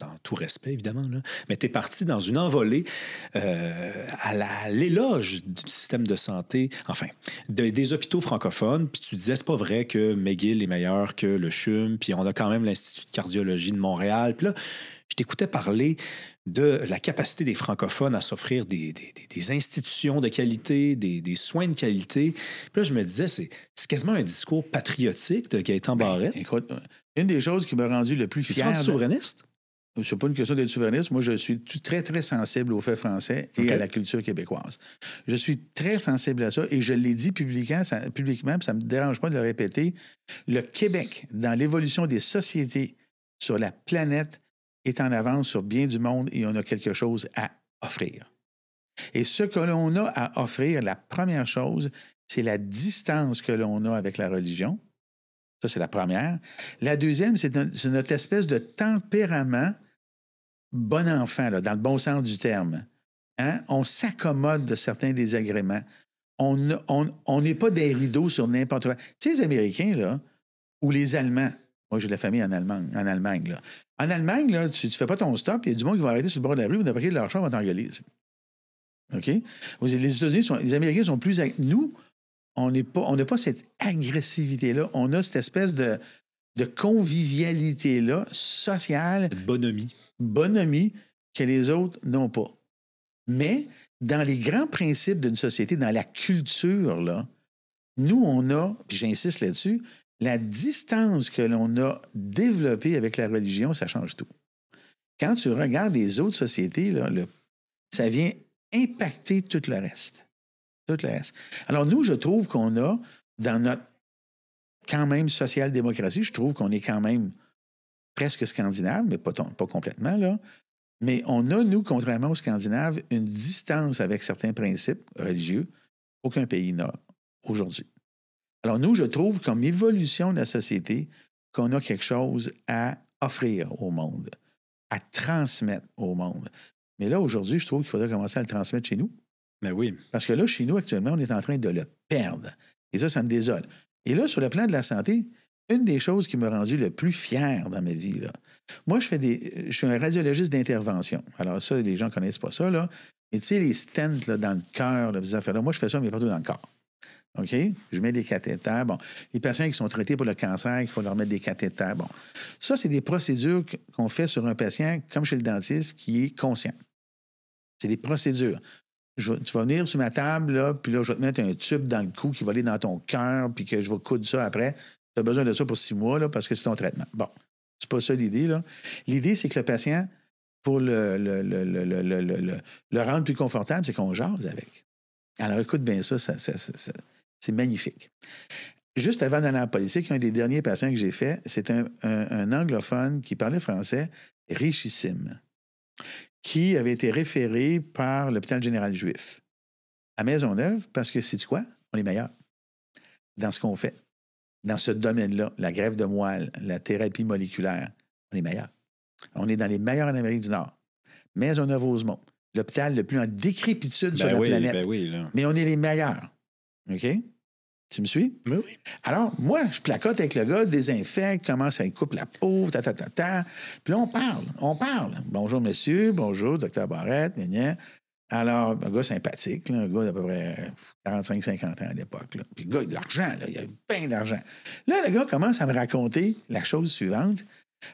Dans tout respect, évidemment, là. Mais tu es parti dans une envolée à l'éloge du système de santé, enfin, des hôpitaux francophones, puis tu disais, c'est pas vrai que McGill est meilleur que le CHUM, puis on a quand même l'Institut de cardiologie de Montréal. Puis là, je t'écoutais parler de la capacité des francophones à s'offrir des institutions de qualité, des soins de qualité. Puis là, je me disais, c'est quasiment un discours patriotique de Gaëtan Barrette. Écoute, une des choses qui m'a rendu le plus fier... Tu es souverainiste? c'est pas une question d'être souverainiste. Moi, je suis très, très sensible aux faits français et à la culture québécoise. Je suis très sensible à ça et je l'ai dit publiquement, puis ça ne me dérange pas de le répéter. Le Québec, dans l'évolution des sociétés sur la planète, est en avance sur bien du monde et on a quelque chose à offrir. Et ce que l'on a à offrir, la première chose, c'est la distance que l'on a avec la religion. Ça, c'est la première. La deuxième, c'est notre espèce de tempérament bon enfant, là, dans le bon sens du terme. Hein? On s'accommode de certains désagréments. On n'est pas des rideaux sur n'importe quoi. Tu sais, les Américains, là, ou les Allemands, moi, j'ai de la famille en Allemagne. Là. En Allemagne, là, tu ne fais pas ton stop, il y a du monde qui va arrêter sur le bord de la rue, va débarquer de leur chambre, va t'engueuler. OK? Les Américains sont plus... Nous, on n'a pas cette agressivité-là. On a cette espèce de convivialité-là, sociale. Bonhomie que les autres n'ont pas. Mais dans les grands principes d'une société, dans la culture, là, nous, on a, puis j'insiste là-dessus, la distance que l'on a développée avec la religion, ça change tout. Quand tu regardes les autres sociétés, là, ça vient impacter tout le reste. Tout le reste. Alors, nous, je trouve qu'on a, dans notre quand même social-démocratie, je trouve qu'on est quand même presque scandinave, mais pas complètement, là. Mais on a, nous, contrairement aux Scandinaves, une distance avec certains principes religieux qu'aucun pays n'a aujourd'hui. Alors, nous, je trouve, comme évolution de la société, qu'on a quelque chose à offrir au monde, à transmettre au monde. Mais là, aujourd'hui, je trouve qu'il faudrait commencer à le transmettre chez nous. Mais oui. Parce que là, chez nous, actuellement, on est en train de le perdre. Et ça me désole. Et là, sur le plan de la santé, une des choses qui m'a rendu le plus fier dans ma vie, là, moi, je suis un radiologiste d'intervention. Alors ça, les gens ne connaissent pas ça, là. Mais tu sais, les stents là, dans le cœur, là, ces affaires-là, moi, je fais ça, mais partout dans le corps. OK? Je mets des cathéters. Bon, les patients qui sont traités pour le cancer, il faut leur mettre des cathéters. Bon, ça, c'est des procédures qu'on fait sur un patient, comme chez le dentiste, qui est conscient. C'est des procédures. Tu vas venir sur ma table, là, puis là, je vais te mettre un tube dans le cou qui va aller dans ton cœur, puis que je vais coudre ça après. Tu as besoin de ça pour 6 mois, là, parce que c'est ton traitement. Bon, c'est pas ça l'idée, là. L'idée, c'est que le patient, pour le rendre plus confortable, c'est qu'on jase avec. Alors, écoute bien ça, c'est magnifique. Juste avant d'aller en politique, un des derniers patients que j'ai fait, c'est un anglophone qui parlait français richissime, qui avait été référé par l'hôpital général juif à Maisonneuve parce que, sais-tu quoi? On est meilleurs dans ce qu'on fait. Dans ce domaine-là, la greffe de moelle, la thérapie moléculaire, on est meilleurs. On est dans les meilleurs en Amérique du Nord. Maisonneuve-Rosemont, l'hôpital le plus en décrépitude sur la planète. Ben oui, là. Mais on est les meilleurs. OK? Tu me suis? Ben oui. Alors, moi, je placote avec le gars, désinfecte, commence à couper la peau, Puis là, on parle. Bonjour, monsieur. Bonjour, docteur Barrette. Alors, un gars sympathique, là, un gars d'à peu près 45-50 ans à l'époque. Là. Puis le gars, il a de l'argent, là, il a plein d'argent. Là, le gars commence à me raconter la chose suivante.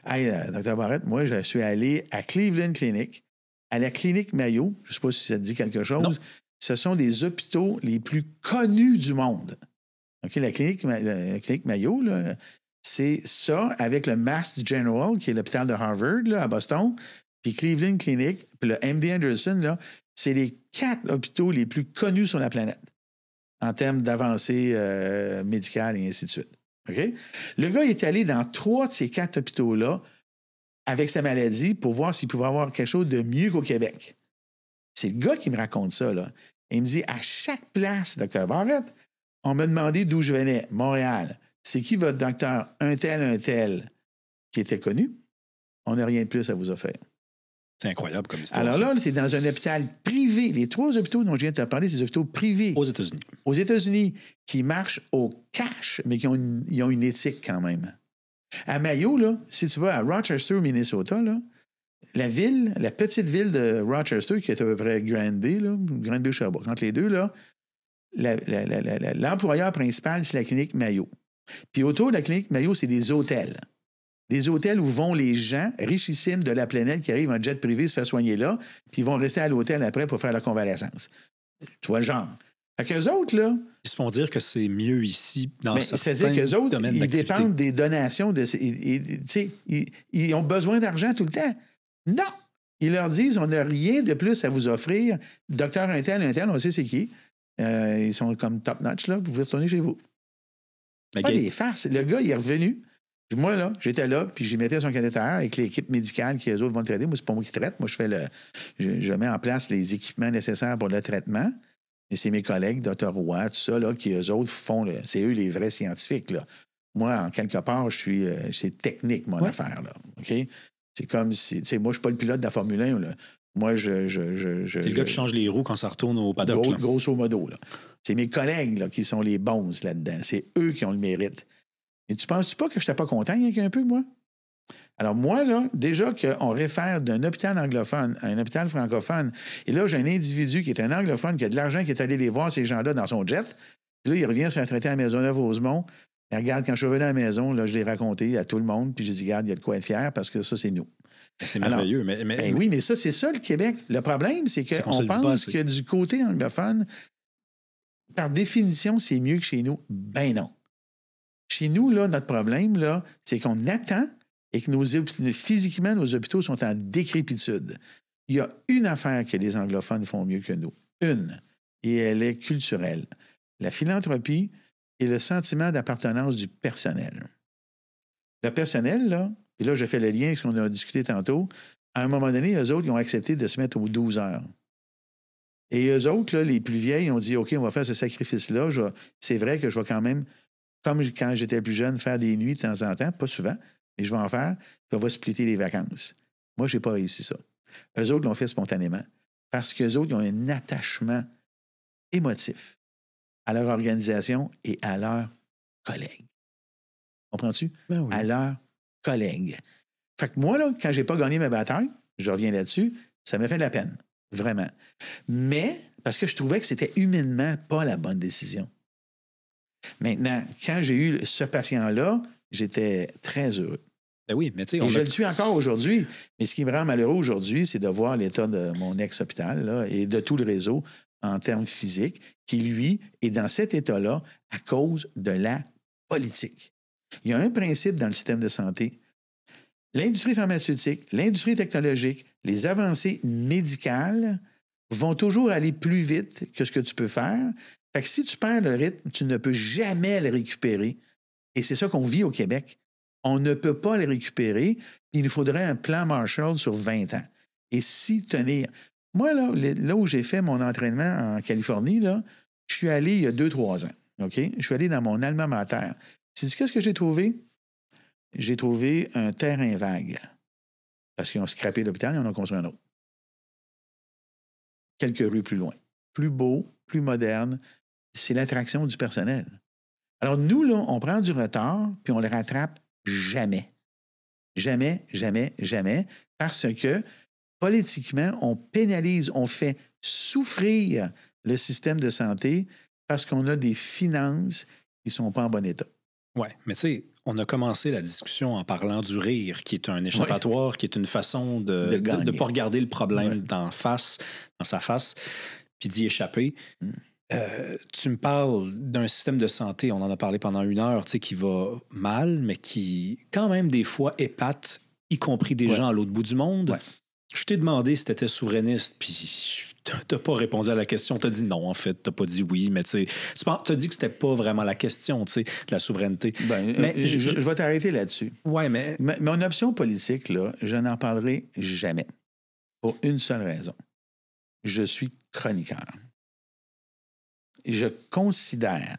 Hey, docteur Barrette, moi, je suis allé à Cleveland Clinic, à la clinique Mayo. Je ne sais pas si ça te dit quelque chose. Non. Ce sont des hôpitaux les plus connus du monde. OK, la clinique Mayo, là, c'est ça avec le Mass General, qui est l'hôpital de Harvard là, à Boston, puis Cleveland Clinic, puis le MD Anderson, là, c'est les 4 hôpitaux les plus connus sur la planète en termes d'avancée médicale et ainsi de suite. OK? Le gars, il est allé dans 3 de ces 4 hôpitaux-là avec sa maladie pour voir s'il pouvait avoir quelque chose de mieux qu'au Québec. C'est le gars qui me raconte ça, là. Et il me dit, à chaque place, Dr. Barrette, on m'a demandé d'où je venais. Montréal. C'est qui votre docteur? Un tel, qui était connu? On n'a rien de plus à vous offrir. C'est incroyable comme histoire. Alors là, c'est dans un hôpital privé. Les 3 hôpitaux dont je viens de te parler, c'est des hôpitaux privés. Aux États-Unis. Aux États-Unis, qui marchent au cash, mais qui ont une éthique quand même. À Mayo, là, si tu vas à Rochester, Minnesota, là, la petite ville de Rochester, qui est à peu près Granby, Sherbrooke, entre les deux, là, l'employeur principal, c'est la clinique Mayo. Puis autour de la clinique Mayo, c'est des hôtels. Des hôtels où vont les gens richissimes de la planète qui arrivent en jet privé se faire soigner là, puis ils vont rester à l'hôtel après pour faire la convalescence. Tu vois le genre. Fait qu'eux autres, là... Ils se font dire que c'est mieux ici dans certains domaines d'activité. C'est-à-dire qu'eux autres, ils dépendent des donations. Ils ont besoin d'argent tout le temps. Non! Ils leur disent, on n'a rien de plus à vous offrir. Docteur interne, on sait c'est qui. Ils sont comme top-notch, là. Vous pouvez retourner chez vous. Okay. Pas des farces. Le gars, il est revenu. Puis moi, là, j'étais là, puis j'y mettais son cathéter avec l'équipe médicale qui, eux autres, vont le traiter. Moi, c'est pas moi qui traite. Moi, je mets en place les équipements nécessaires pour le traitement. Et c'est mes collègues, Dr. Roy, tout ça, là, qui, eux autres, font... c'est eux les vrais scientifiques, là. Moi, en quelque part, c'est technique, mon affaire, là. OK? C'est comme si... moi, je ne suis pas le pilote de la Formule 1, là. Moi, c'est le gars qui change les roues quand ça retourne au paddock. Grosso modo, là. C'est mes collègues, là, qui sont les bons là-dedans. C'est eux qui ont le mérite. Et tu penses-tu pas que je n'étais pas content il y a un peu, moi? Alors, moi, là, déjà qu'on réfère d'un hôpital anglophone à un hôpital francophone, et là, j'ai un individu qui est un anglophone, qui a de l'argent, qui est allé les voir, ces gens-là, dans son jet. Puis là, il revient se faire traiter à Maisonneuve-Rosemont. Et regarde, quand je suis revenu à la maison, là, je l'ai raconté à tout le monde, puis j'ai dit, regarde, il y a de quoi être fier, parce que ça, c'est nous. C'est merveilleux. Ben oui, mais ça, c'est ça, le Québec. Le problème, c'est qu'on pense que du côté anglophone, par définition, c'est mieux que chez nous. Ben non. Chez nous, là, notre problème, là, c'est qu'on attend et que physiquement, nos hôpitaux sont en décrépitude. Il y a une affaire que les anglophones font mieux que nous. Une. Et elle est culturelle. La philanthropie et le sentiment d'appartenance du personnel. Le personnel, là, et là, je fais le lien avec ce qu'on a discuté tantôt, à un moment donné, eux autres, ils ont accepté de se mettre aux 12 heures. Et eux autres, là, les plus vieilles, ont dit, OK, on va faire ce sacrifice-là. C'est vrai que je vais quand même, comme quand j'étais plus jeune, faire des nuits de temps en temps, pas souvent, mais je vais en faire, puis on va splitter les vacances. Moi, je n'ai pas réussi ça. Eux autres l'ont fait spontanément parce qu'eux autres, ils ont un attachement émotif à leur organisation et à leurs collègues. Comprends-tu? Ben oui. À leurs collègues. Fait que moi, là, quand j'ai pas gagné ma bataille, je reviens là-dessus, ça m'a fait de la peine. Vraiment. Mais, parce que je trouvais que c'était humainement pas la bonne décision. Maintenant, quand j'ai eu ce patient-là, j'étais très heureux. Ben oui, mais tu sais... Et je le suis encore aujourd'hui. Mais ce qui me rend malheureux aujourd'hui, c'est de voir l'état de mon ex-hôpital là, et de tout le réseau en termes physiques, qui, lui, est dans cet état-là à cause de la politique. Il y a un principe dans le système de santé. L'industrie pharmaceutique, l'industrie technologique, les avancées médicales vont toujours aller plus vite que ce que tu peux faire. Fait que si tu perds le rythme, tu ne peux jamais le récupérer. Et c'est ça qu'on vit au Québec. On ne peut pas le récupérer. Il nous faudrait un plan Marshall sur 20 ans. Et si tenir... Moi, là où j'ai fait mon entraînement en Californie, là, je suis allé il y a 2-3 ans. OK? Je suis allé dans mon alma mater. Sais-tu qu'est-ce que j'ai trouvé? J'ai trouvé un terrain vague. Parce qu'ils ont scrappé l'hôpital et on en a construit un autre. Quelques rues plus loin. Plus beau, plus moderne. C'est l'attraction du personnel. Alors, nous, là, on prend du retard, puis on le rattrape jamais. Jamais, jamais, jamais. Parce que, politiquement, on pénalise, on fait souffrir le système de santé parce qu'on a des finances qui ne sont pas en bon état. Oui, mais tu sais, on a commencé la discussion en parlant du rire, qui est un échappatoire, qui est une façon de ne pas regarder le problème dans sa face, puis d'y échapper. Tu me parles d'un système de santé, on en a parlé pendant 1 heure, tu sais, qui va mal, mais qui, quand même, des fois, épate, y compris des gens à l'autre bout du monde. Ouais. Je t'ai demandé si tu étais souverainiste, puis tu n'as pas répondu à la question. Tu as dit non, en fait. Tu n'as pas dit oui, mais tu as dit que c'était pas vraiment la question, tu sais, de la souveraineté. Mais je vais t'arrêter là-dessus. Oui, mais... Mon option politique, là, je n'en parlerai jamais. Pour une seule raison. Je suis chroniqueur. Et je considère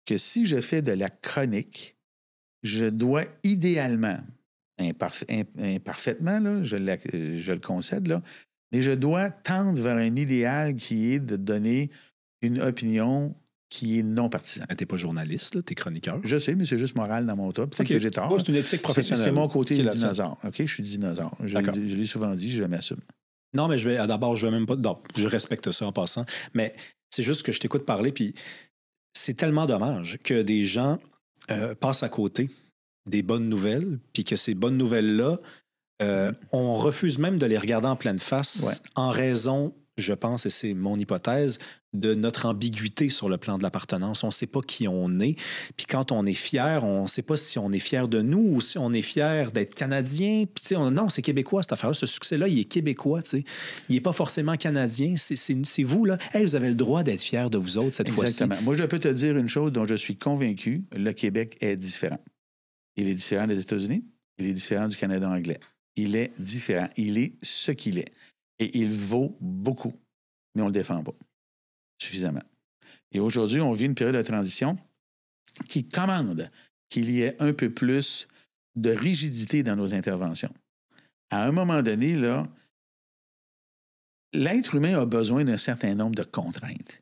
que si je fais de la chronique, je dois idéalement, imparfaitement, là, je le concède, là, mais je dois tendre vers un idéal qui est de donner une opinion qui est non partisane. Tu n'es pas journaliste, tu es chroniqueur. Je sais, mais c'est juste moral dans mon top. Peut-être que j'ai tort. Moi, c'est une éthique professionnelle. C'est mon côté dinosaure. OK, je suis dinosaure. Je l'ai souvent dit, je m'assume. Non, mais d'abord, je vais même pas... Non, je respecte ça en passant. Mais c'est juste que je t'écoute parler, puis c'est tellement dommage que des gens passent à côté des bonnes nouvelles, puis que ces bonnes nouvelles-là, on refuse même de les regarder en pleine face en raison je pense, et c'est mon hypothèse, de notre ambiguïté sur le plan de l'appartenance. On ne sait pas qui on est. Puis quand on est fier, on ne sait pas si on est fier de nous ou si on est fier d'être Canadien. Puis non, c'est québécois cette affaire-là. Ce succès-là, il est québécois. T'sais. Il n'est pas forcément Canadien. C'est vous, là. Hey, vous avez le droit d'être fier de vous autres cette fois-ci. Exactement. Moi, je peux te dire une chose dont je suis convaincu. Le Québec est différent. Il est différent des États-Unis. Il est différent du Canada anglais. Il est différent. Il est ce qu'il est. Et il vaut beaucoup. Mais on ne le défend pas suffisamment. Et aujourd'hui, on vit une période de transition qui commande qu'il y ait un peu plus de rigidité dans nos interventions. À un moment donné, là, l'être humain a besoin d'un certain nombre de contraintes.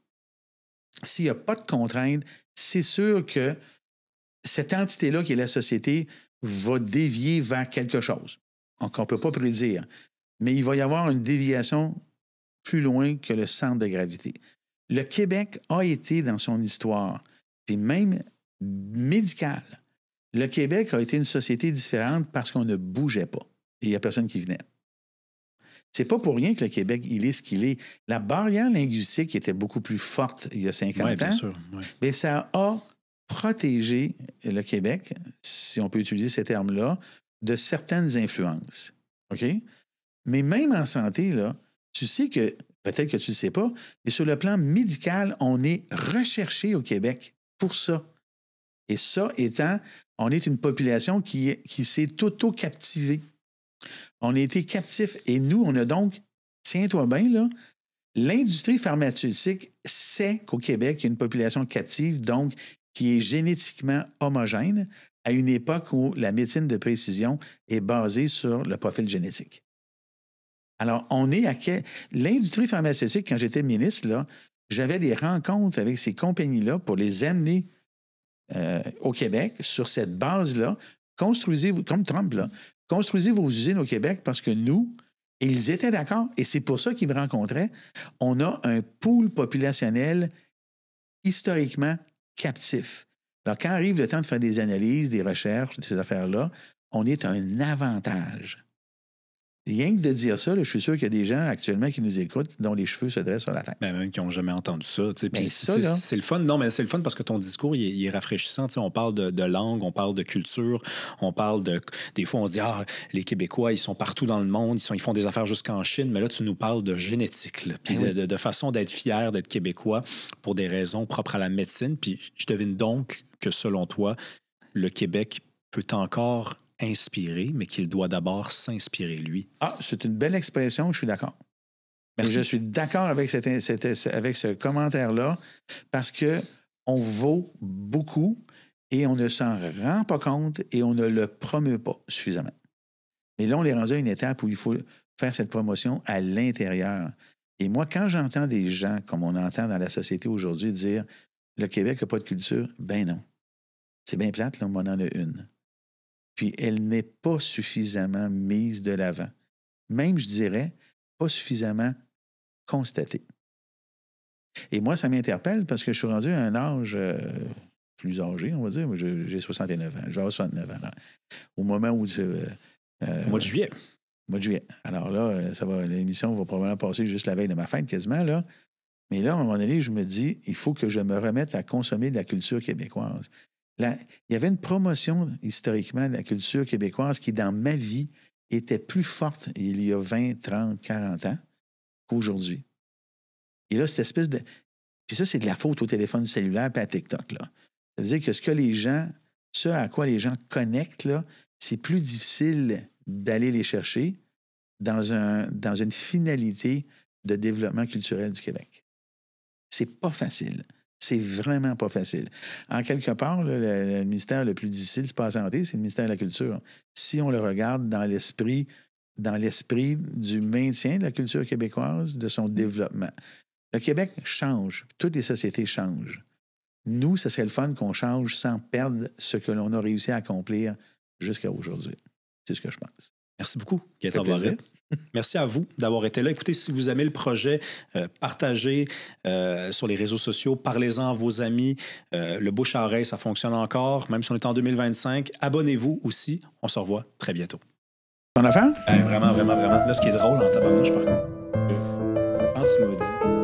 S'il n'y a pas de contraintes, c'est sûr que cette entité-là, qui est la société, va dévier vers quelque chose qu'on ne peut pas prédire. Mais il va y avoir une déviation plus loin que le centre de gravité. Le Québec a été, dans son histoire, puis même médicale, le Québec a été une société différente parce qu'on ne bougeait pas. Et il n'y a personne qui venait. C'est pas pour rien que le Québec, il est ce qu'il est. La barrière linguistique était beaucoup plus forte il y a 50 ans. Bien sûr. Ouais. Mais ça a protégé le Québec, si on peut utiliser ces termes-là, de certaines influences. OK? Mais même en santé, là, tu sais que, peut-être que tu ne le sais pas, mais sur le plan médical, on est recherché au Québec pour ça. Et ça étant, on est une population qui s'est auto-captivée. On a été captifs. Et nous, on a donc, tiens-toi bien, là, l'industrie pharmaceutique sait qu'au Québec, il y a une population captive, donc qui est génétiquement homogène, à une époque où la médecine de précision est basée sur le profil génétique. Alors, on est à l'industrie pharmaceutique, quand j'étais ministre, là, j'avais des rencontres avec ces compagnies-là pour les amener au Québec sur cette base-là. Construisez-vous, comme Trump, là, construisez vos usines au Québec parce que nous, et ils étaient d'accord, et c'est pour ça qu'ils me rencontraient, on a un pool populationnel historiquement captif. Alors, quand arrive le temps de faire des analyses, des recherches, ces affaires-là, on est un avantage. Rien que de dire ça, là, je suis sûr qu'il y a des gens actuellement qui nous écoutent dont les cheveux se dressent sur la tête. Ben, même qui n'ont jamais entendu ça. Puis ça c'est le fun. Non, mais c'est le fun parce que ton discours, il est rafraîchissant. On parle de langue, on parle de culture, on parle de... Des fois, on se dit, les Québécois, ils sont partout dans le monde, ils font des affaires jusqu'en Chine, mais là, tu nous parles de génétique, là, puis de façon d'être fier d'être Québécois pour des raisons propres à la médecine. Puis je devine donc que, selon toi, le Québec peut encore inspirer, mais qu'il doit d'abord s'inspirer, lui. Ah, c'est une belle expression, je suis d'accord. Merci. Je suis d'accord avec ce commentaire-là parce qu'on vaut beaucoup et on ne s'en rend pas compte et on ne le promeut pas suffisamment. Mais là, on est rendu à une étape où il faut faire cette promotion à l'intérieur. Et moi, quand j'entends des gens, comme on entend dans la société aujourd'hui, dire « Le Québec n'a pas de culture », ben non. C'est bien plate, là, mais on en a une. Puis elle n'est pas suffisamment mise de l'avant. Même, je dirais, pas suffisamment constatée. Et moi, ça m'interpelle parce que je suis rendu à un âge plus âgé, on va dire. Moi, j'ai 69 ans. Je vais avoir 69 ans. Là. Au moment où... au mois de juillet. Au mois de juillet. Alors là, l'émission va probablement passer juste la veille de ma fête, quasiment, là. Mais là, à un moment donné, je me dis, il faut que je me remette à consommer de la culture québécoise. Il y avait une promotion historiquement de la culture québécoise qui, dans ma vie, était plus forte il y a 20, 30, 40 ans qu'aujourd'hui. Et là, cette espèce de... Puis ça, c'est de la faute au téléphone cellulaire et à TikTok, là. Ça veut dire que ce à quoi les gens connectent, là, c'est plus difficile d'aller les chercher dans une finalité de développement culturel du Québec. C'est pas facile. C'est vraiment pas facile. En quelque part, là, le ministère le plus difficile, c'est pas la santé, c'est le ministère de la Culture. Si on le regarde dans l'esprit du maintien de la culture québécoise, de son développement. Le Québec change. Toutes les sociétés changent. Nous, ce serait le fun qu'on change sans perdre ce que l'on a réussi à accomplir jusqu'à aujourd'hui. C'est ce que je pense. Merci beaucoup, Gaëtan Barrette. Merci à vous d'avoir été là. Écoutez, si vous aimez le projet, partagez sur les réseaux sociaux, parlez-en à vos amis. Le bouche à oreille, ça fonctionne encore, même si on est en 2025. Abonnez-vous aussi. On se revoit très bientôt. Ton affaire? Vraiment, vraiment, vraiment. Là, ce qui est drôle en tabarnouche, par contre, quand tu tu m'as dit.